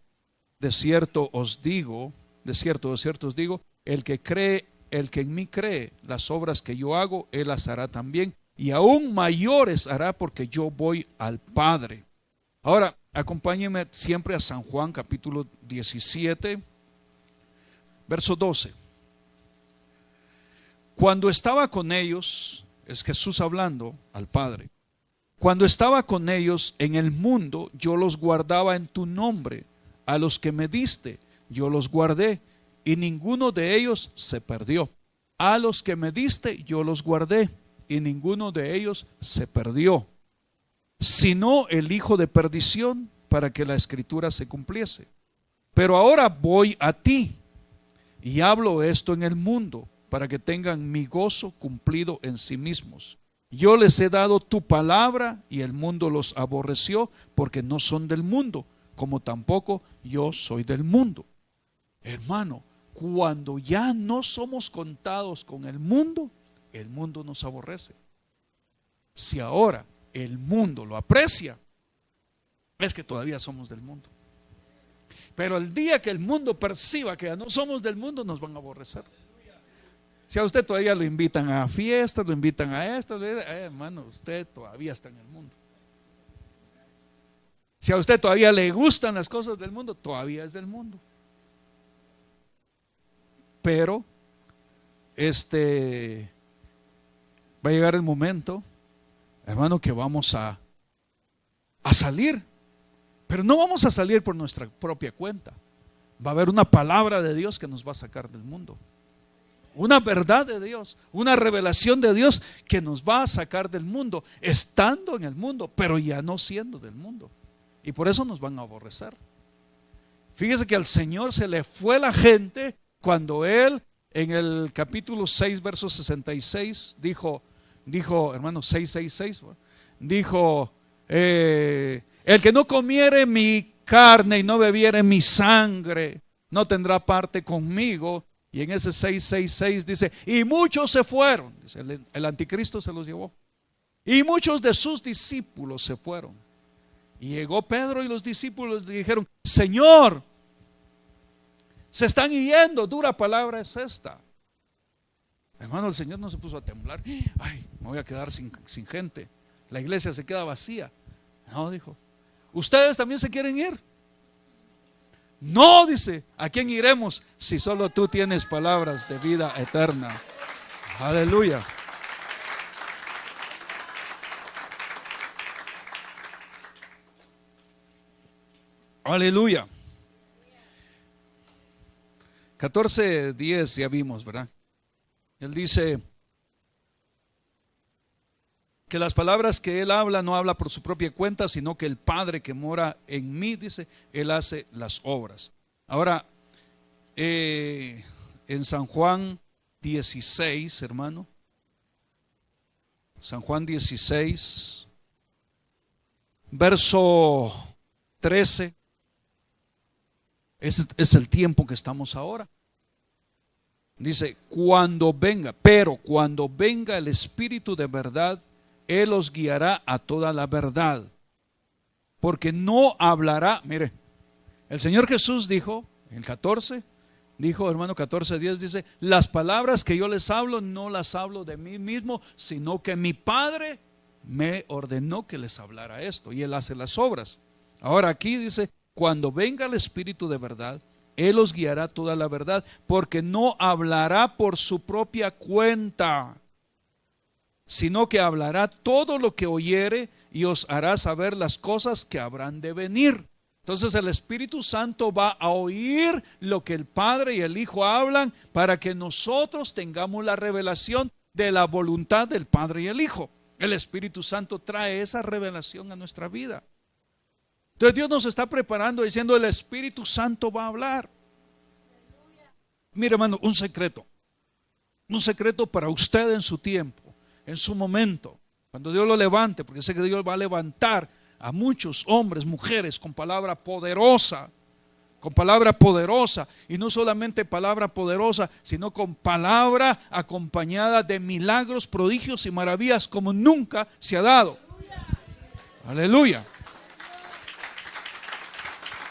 De cierto os digo, el que en mí cree, las obras que yo hago, él las hará también. Y aún mayores hará, porque yo voy al Padre. Ahora, acompáñenme siempre a San Juan capítulo 17, verso 12. Cuando estaba con ellos, es Jesús hablando al Padre. Cuando estaba con ellos en el mundo, yo los guardaba en tu nombre. A los que me diste, yo los guardé, y ninguno de ellos se perdió. A los que me diste, yo los guardé, y ninguno de ellos se perdió, sino el hijo de perdición, para que la escritura se cumpliese. Pero ahora voy a ti, y hablo esto en el mundo, para que tengan mi gozo cumplido en sí mismos. Yo les he dado tu palabra, y el mundo los aborreció, porque no son del mundo, como tampoco yo soy del mundo. Hermano, cuando ya no somos contados con el mundo nos aborrece. Si ahora el mundo lo aprecia, es que todavía somos del mundo. Pero el día que el mundo perciba que ya no somos del mundo, nos van a aborrecer. Si a usted todavía lo invitan a fiestas, lo invitan a esto, hermano, usted todavía está en el mundo. Si a usted todavía le gustan las cosas del mundo, todavía es del mundo. Pero va a llegar el momento, hermano, que vamos a salir. Pero no vamos a salir por nuestra propia cuenta. Va a haber una palabra de Dios que nos va a sacar del mundo. Una verdad de Dios, una revelación de Dios que nos va a sacar del mundo, estando en el mundo, pero ya no siendo del mundo. Y por eso nos van a aborrecer. Fíjese que al Señor se le fue la gente cuando Él, en el capítulo 6, verso 66, dijo, hermano, 666, dijo, el que no comiere mi carne y no bebiere mi sangre, no tendrá parte conmigo. Y en ese 666 dice, y muchos se fueron. Dice, el anticristo se los llevó. Y muchos de sus discípulos se fueron. Y llegó Pedro y los discípulos le dijeron, Señor, se están yendo, dura palabra es esta. Hermano, el Señor no se puso a temblar. Ay, me voy a quedar sin gente. La iglesia se queda vacía. No, dijo, ¿ustedes también se quieren ir? No, dice, ¿a quién iremos si solo tú tienes palabras de vida eterna? Aleluya. Aleluya. 14:10 ya vimos, ¿verdad? Él dice que las palabras que Él habla no habla por su propia cuenta, sino que el Padre que mora en mí, dice, Él hace las obras. Ahora, en San Juan 16, hermano, San Juan 16, verso 13, es el tiempo que estamos ahora. Dice, cuando venga el Espíritu de verdad, Él os guiará a toda la verdad, porque no hablará, mire, el Señor Jesús dijo, en el 14, dijo, hermano, 14:10, dice, las palabras que yo les hablo, no las hablo de mí mismo, sino que mi Padre me ordenó que les hablara esto, y Él hace las obras. Ahora aquí dice, cuando venga el Espíritu de verdad, Él os guiará toda la verdad, porque no hablará por su propia cuenta, sino que hablará todo lo que oyere y os hará saber las cosas que habrán de venir. Entonces el Espíritu Santo va a oír lo que el Padre y el Hijo hablan para que nosotros tengamos la revelación de la voluntad del Padre y el Hijo. El Espíritu Santo trae esa revelación a nuestra vida. Entonces Dios nos está preparando diciendo, el Espíritu Santo va a hablar. Mire, hermano, un secreto para usted en su tiempo, en su momento, cuando Dios lo levante, porque sé que Dios va a levantar a muchos hombres, mujeres con palabra poderosa, y no solamente palabra poderosa, sino con palabra acompañada de milagros, prodigios y maravillas como nunca se ha dado. Aleluya.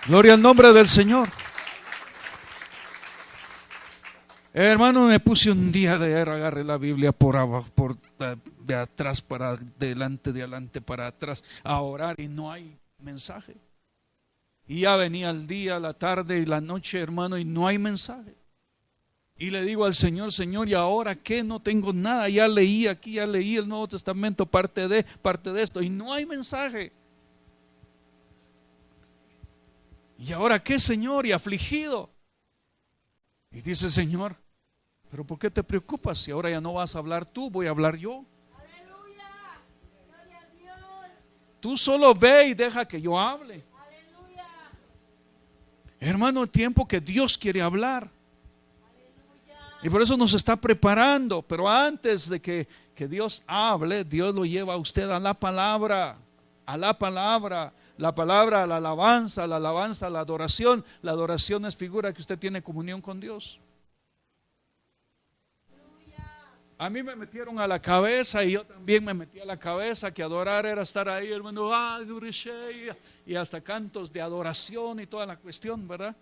Gloria al nombre del Señor. Hermano, me puse un día de agarré la Biblia por abajo, de atrás para adelante, de adelante para atrás, a orar y no hay mensaje. Y ya venía el día, la tarde y la noche, hermano, y no hay mensaje. Y le digo al Señor, Señor, ¿y ahora qué? No tengo nada, ya leí aquí, ya leí el Nuevo Testamento, parte de esto, y no hay mensaje. ¿Y ahora qué, Señor? Y afligido. Y dice, Señor, ¿pero por qué te preocupas? Si ahora ya no vas a hablar tú, voy a hablar yo. Aleluya. Gloria a Dios. Tú solo ve y deja que yo hable. Aleluya. Hermano, el tiempo que Dios quiere hablar. Aleluya. Y por eso nos está preparando. Pero antes de que Dios hable, Dios lo lleva a usted a la palabra. A la palabra. La palabra, la alabanza, la adoración. La adoración es figura que usted tiene comunión con Dios. A mí me metieron a la cabeza y yo también me metí a la cabeza que adorar era estar ahí, hermano, y hasta cantos de adoración y toda la cuestión, ¿verdad?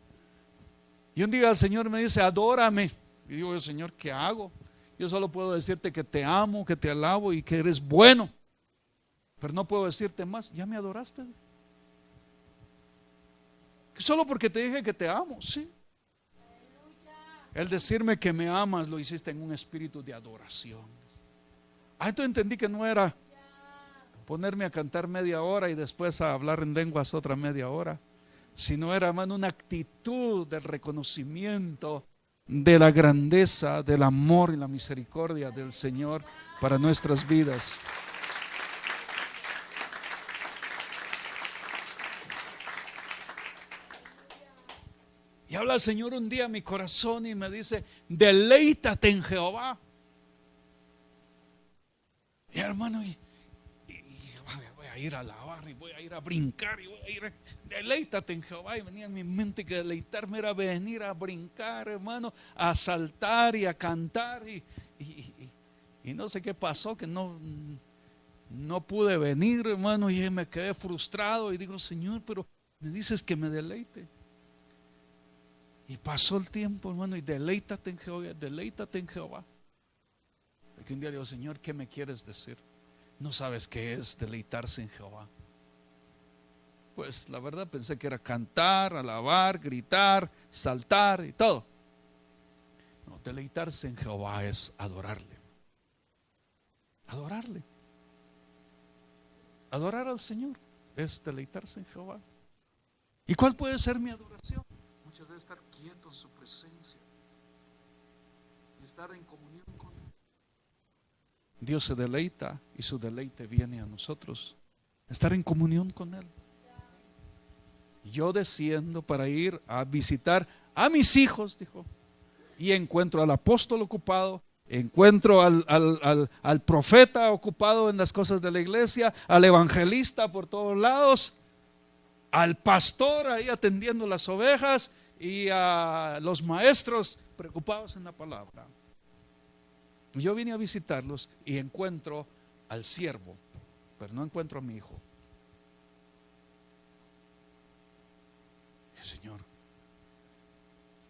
Y un día el Señor me dice, adórame. Y digo, Señor, ¿qué hago? Yo solo puedo decirte que te amo, que te alabo y que eres bueno. Pero no puedo decirte más. ¿Ya me adoraste? Solo porque te dije que te amo, sí. El decirme que me amas lo hiciste en un espíritu de adoración. Entonces entendí que no era ponerme a cantar media hora y después a hablar en lenguas otra media hora, sino era, hermano, una actitud del reconocimiento de la grandeza, del amor y la misericordia del Señor para nuestras vidas. habla el Señor un día a mi corazón y me dice: deleítate en Jehová. Y hermano, voy a ir a alabar y voy a ir a brincar y voy a ir deleítate en Jehová. Y venía en mi mente que deleitarme era venir a brincar, hermano, a saltar y a cantar. Y no sé qué pasó, que no pude venir, hermano, y me quedé frustrado. Y digo: Señor, pero me dices que me deleite. Y pasó el tiempo, hermano, y deleítate en Jehová, deleítate en Jehová. Que un día digo: Señor, ¿qué me quieres decir? No sabes qué es deleitarse en Jehová. Pues la verdad pensé que era cantar, alabar, gritar, saltar y todo. No, deleitarse en Jehová es adorarle. Adorarle. Adorar al Señor es deleitarse en Jehová. ¿Y cuál puede ser mi adoración? Muchas veces estar quieto en su presencia y estar en comunión con Él. Dios se deleita y su deleite viene a nosotros. Estar en comunión con Él. Yo desciendo para ir a visitar a mis hijos, dijo, y encuentro al apóstol ocupado, encuentro al profeta ocupado en las cosas de la iglesia, al evangelista por todos lados, al pastor ahí atendiendo las ovejas y a los maestros preocupados en la palabra. Yo vine a visitarlos y encuentro al siervo, pero no encuentro a mi hijo. Señor,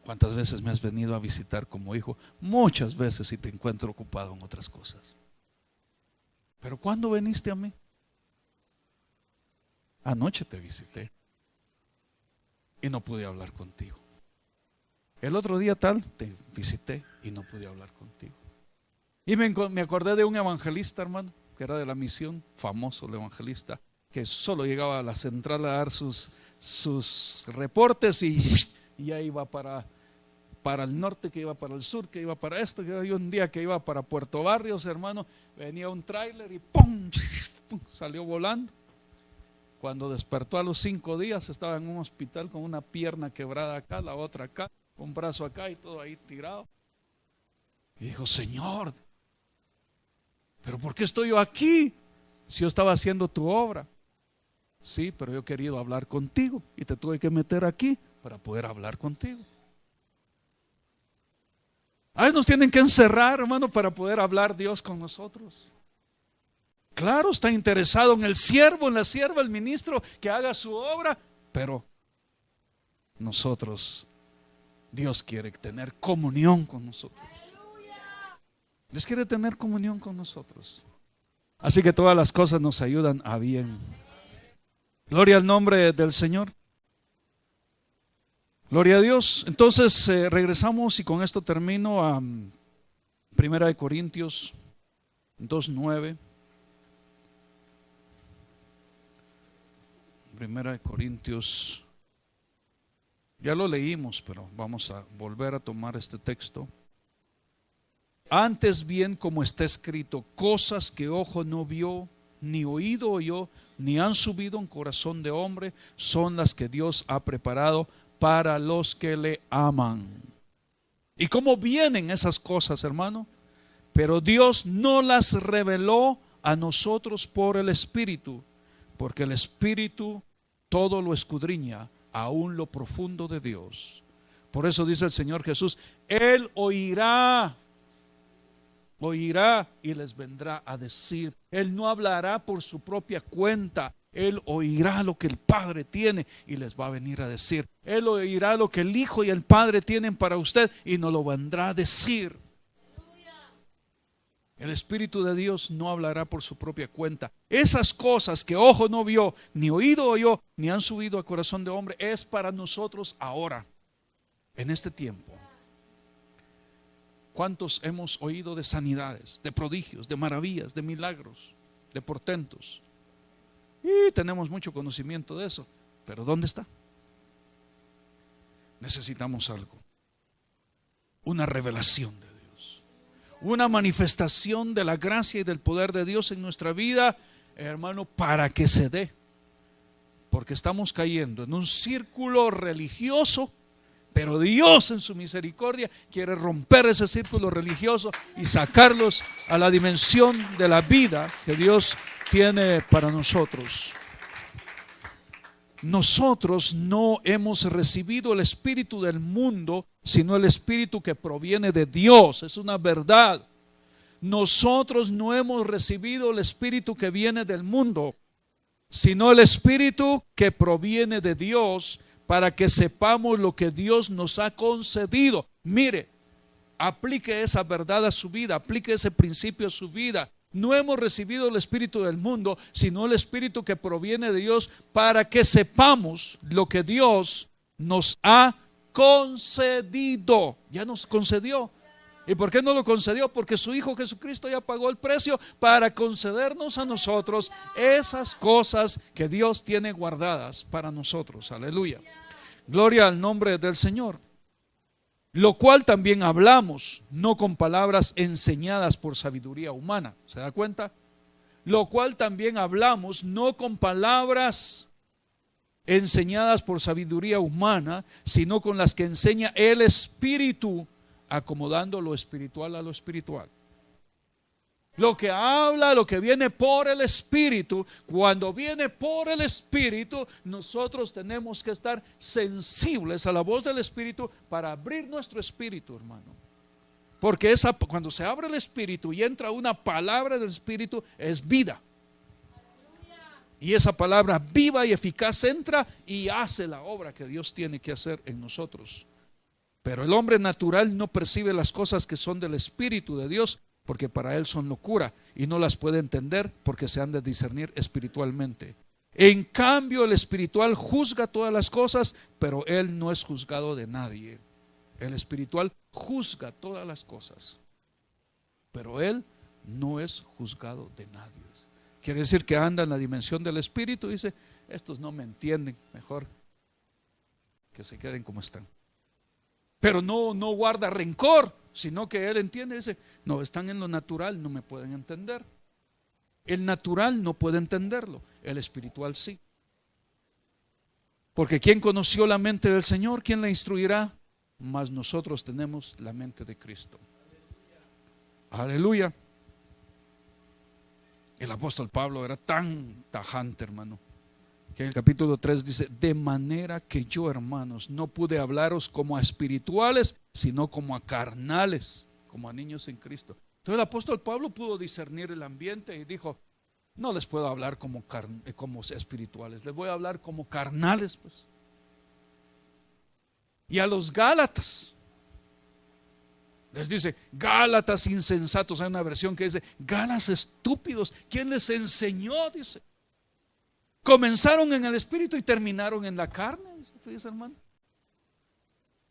¿cuántas veces me has venido a visitar como hijo? Muchas veces, y te encuentro ocupado en otras cosas. Pero ¿cuándo viniste a mí? Anoche te visité y no pude hablar contigo. El otro día tal te visité y no pude hablar contigo. Y me acordé de un evangelista, hermano, que era de la misión, famoso el evangelista, que solo llegaba a la central a dar sus reportes y ya iba para el norte, que iba para el sur, que iba para esto, que había un día que iba para Puerto Barrios, hermano, venía un tráiler y ¡pum! ¡Pum! Salió volando. Cuando despertó a los 5 días estaba en un hospital con una pierna quebrada acá, la otra acá, un brazo acá y todo ahí tirado. Y dijo: Señor, ¿pero por qué estoy yo aquí si yo estaba haciendo tu obra? Sí, pero yo he querido hablar contigo y te tuve que meter aquí para poder hablar contigo. A veces nos tienen que encerrar, hermano, para poder hablar Dios con nosotros. Claro, está interesado en el siervo, en la sierva, el ministro, que haga su obra, pero nosotros, Dios quiere tener comunión con nosotros. Dios quiere tener comunión con nosotros. Así que todas las cosas nos ayudan a bien. Gloria al nombre del Señor. Gloria a Dios. Entonces regresamos y con esto termino a 1 Corintios 2:9. 1 Corintios, ya lo leímos, pero vamos a volver a tomar este texto. Antes bien, como está escrito, cosas que ojo no vio, ni oído oyó, ni han subido en corazón de hombre, son las que Dios ha preparado para los que le aman. ¿Y cómo vienen esas cosas, hermano? Pero Dios no las reveló a nosotros por el Espíritu, porque el Espíritu todo lo escudriña, aún lo profundo de Dios. Por eso dice el Señor Jesús: Él oirá y les vendrá a decir. Él no hablará por su propia cuenta. Él oirá lo que el Padre tiene y les va a venir a decir. Él oirá lo que el Hijo y el Padre tienen para usted y nos lo vendrá a decir. El Espíritu de Dios no hablará por su propia cuenta. Esas cosas que ojo no vio, ni oído oyó, ni han subido al corazón de hombre, es para nosotros ahora, en este tiempo. ¿Cuántos hemos oído de sanidades, de prodigios, de maravillas, de milagros, de portentos? Y tenemos mucho conocimiento de eso, pero ¿dónde está? Necesitamos algo, una revelación de Dios, una manifestación de la gracia y del poder de Dios en nuestra vida, hermano, para que se dé, porque estamos cayendo en un círculo religioso, Pero Dios en su misericordia quiere romper ese círculo religioso y sacarlos a la dimensión de la vida que Dios tiene para nosotros. Nosotros no hemos recibido el espíritu del mundo, sino el espíritu que proviene de Dios. Es una verdad. Nosotros no hemos recibido el espíritu que viene del mundo, sino el espíritu que proviene de Dios, para que sepamos lo que Dios nos ha concedido. Mire, aplique esa verdad a su vida, aplique ese principio a su vida. No hemos recibido el espíritu del mundo, sino el espíritu que proviene de Dios, para que sepamos lo que Dios nos ha concedido. Ya nos concedió. ¿Y por qué no lo concedió? Porque su Hijo Jesucristo ya pagó el precio para concedernos a nosotros esas cosas que Dios tiene guardadas para nosotros. Aleluya. Gloria al nombre del Señor. Lo cual también hablamos, no con palabras enseñadas por sabiduría humana. ¿Se da cuenta? Lo cual también hablamos, no con palabras enseñadas por sabiduría humana, sino con las que enseña el Espíritu, acomodando lo espiritual a lo espiritual. Lo que habla, lo que viene por el Espíritu, cuando viene por el Espíritu, nosotros tenemos que estar sensibles a la voz del Espíritu para abrir nuestro espíritu, hermano. Porque cuando se abre el Espíritu y entra una palabra del Espíritu, es vida. Y esa palabra viva y eficaz entra y hace la obra que Dios tiene que hacer en nosotros. Pero el hombre natural no percibe las cosas que son del Espíritu de Dios, porque para él son locura y no las puede entender porque se han de discernir espiritualmente. En cambio, el espiritual juzga todas las cosas, pero él no es juzgado de nadie. El espiritual juzga todas las cosas, pero él no es juzgado de nadie. Quiere decir que anda en la dimensión del Espíritu y dice, estos no me entienden, mejor que se queden como están. Pero no guarda rencor, sino que él entiende y dice, no, están en lo natural, no me pueden entender. El natural no puede entenderlo, el espiritual sí. Porque ¿quién conoció la mente del Señor? ¿Quién la instruirá? Mas nosotros tenemos la mente de Cristo. Aleluya. El apóstol Pablo era tan tajante, hermano, que en el capítulo 3 dice, de manera que yo, hermanos, no pude hablaros como a espirituales, sino como a carnales, como a niños en Cristo. Entonces el apóstol Pablo pudo discernir el ambiente y dijo, no les puedo hablar como espirituales, les voy a hablar como carnales, pues. Y a los Gálatas les dice, Gálatas insensatos. Hay una versión que dice, Gálatas estúpidos, ¿quién les enseñó? Dice, comenzaron en el espíritu y terminaron en la carne. Fíjese, hermano,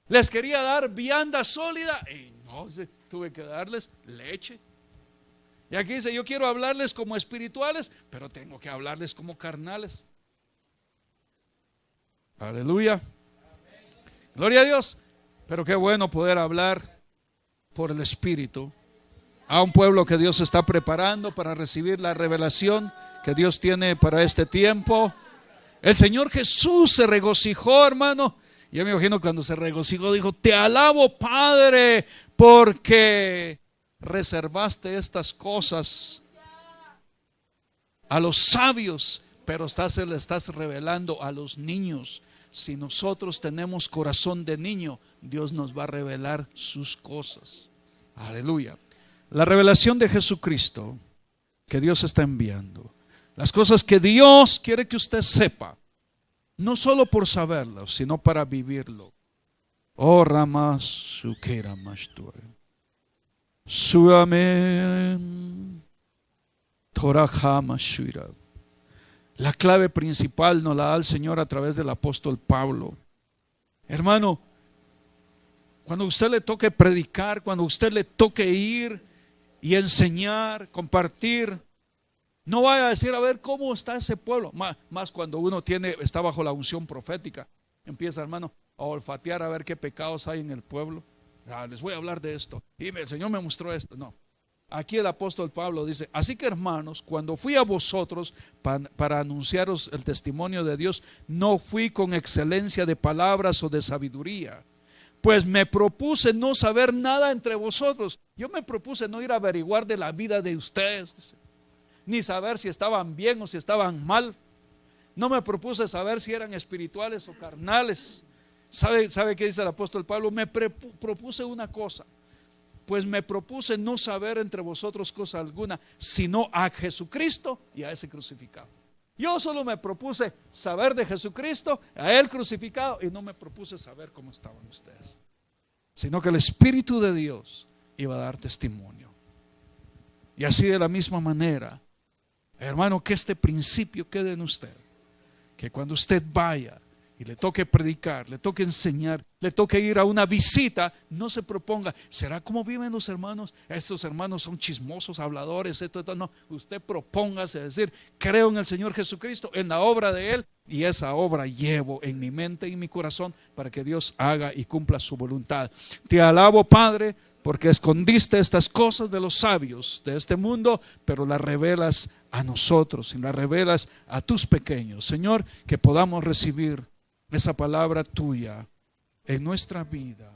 les quería dar vianda sólida y no, tuve que darles leche. Y aquí dice, yo quiero hablarles como espirituales, pero tengo que hablarles como carnales. Aleluya. Gloria a Dios. Pero qué bueno poder hablar por el Espíritu a un pueblo que Dios está preparando para recibir la revelación que Dios tiene para este tiempo. El Señor Jesús se regocijó, hermano. Yo me imagino cuando se regocijó, dijo, te alabo, Padre, porque reservaste estas cosas a los sabios, pero se le estás revelando a los niños. Si nosotros tenemos corazón de niño, Dios nos va a revelar sus cosas. Aleluya. La revelación de Jesucristo que Dios está enviando, las cosas que Dios quiere que usted sepa, no solo por saberlo, sino para vivirlo. Oh, Rama Sukera Mashtue Suamen Toraja Mashuira. La clave principal nos la da el Señor a través del apóstol Pablo. Hermano, cuando a usted le toque predicar, cuando a usted le toque ir y enseñar, compartir, no vaya a decir, a ver cómo está ese pueblo. Más cuando uno está bajo la unción profética, empieza, hermano, a olfatear a ver qué pecados hay en el pueblo. Les voy a hablar de esto. Y el Señor me mostró esto. No. Aquí el apóstol Pablo dice, así que, hermanos, cuando fui a vosotros para anunciaros el testimonio de Dios, no fui con excelencia de palabras o de sabiduría, Pues me propuse no saber nada entre vosotros. Yo me propuse no ir a averiguar de la vida de ustedes, dice, ni saber si estaban bien o si estaban mal. No me propuse saber si eran espirituales o carnales. ¿Sabe qué dice el apóstol Pablo? Me propuse una cosa. Pues me propuse no saber entre vosotros cosa alguna, sino a Jesucristo y a ese crucificado. Yo solo me propuse saber de Jesucristo, a Él crucificado, y no me propuse saber cómo estaban ustedes, sino que el Espíritu de Dios iba a dar testimonio. Y así de la misma manera, hermano, que este principio quede en usted, que cuando usted vaya y le toque predicar, le toque enseñar, le toque ir a una visita, no se proponga, ¿será cómo viven los hermanos? Estos hermanos son chismosos, habladores, no, usted propóngase a decir, creo en el Señor Jesucristo, en la obra de Él, y esa obra llevo en mi mente y en mi corazón para que Dios haga y cumpla su voluntad. Te alabo, Padre, porque escondiste estas cosas de los sabios de este mundo, pero las revelas a nosotros y las revelas a tus pequeños. Señor, que podamos recibir esa palabra tuya en nuestra vida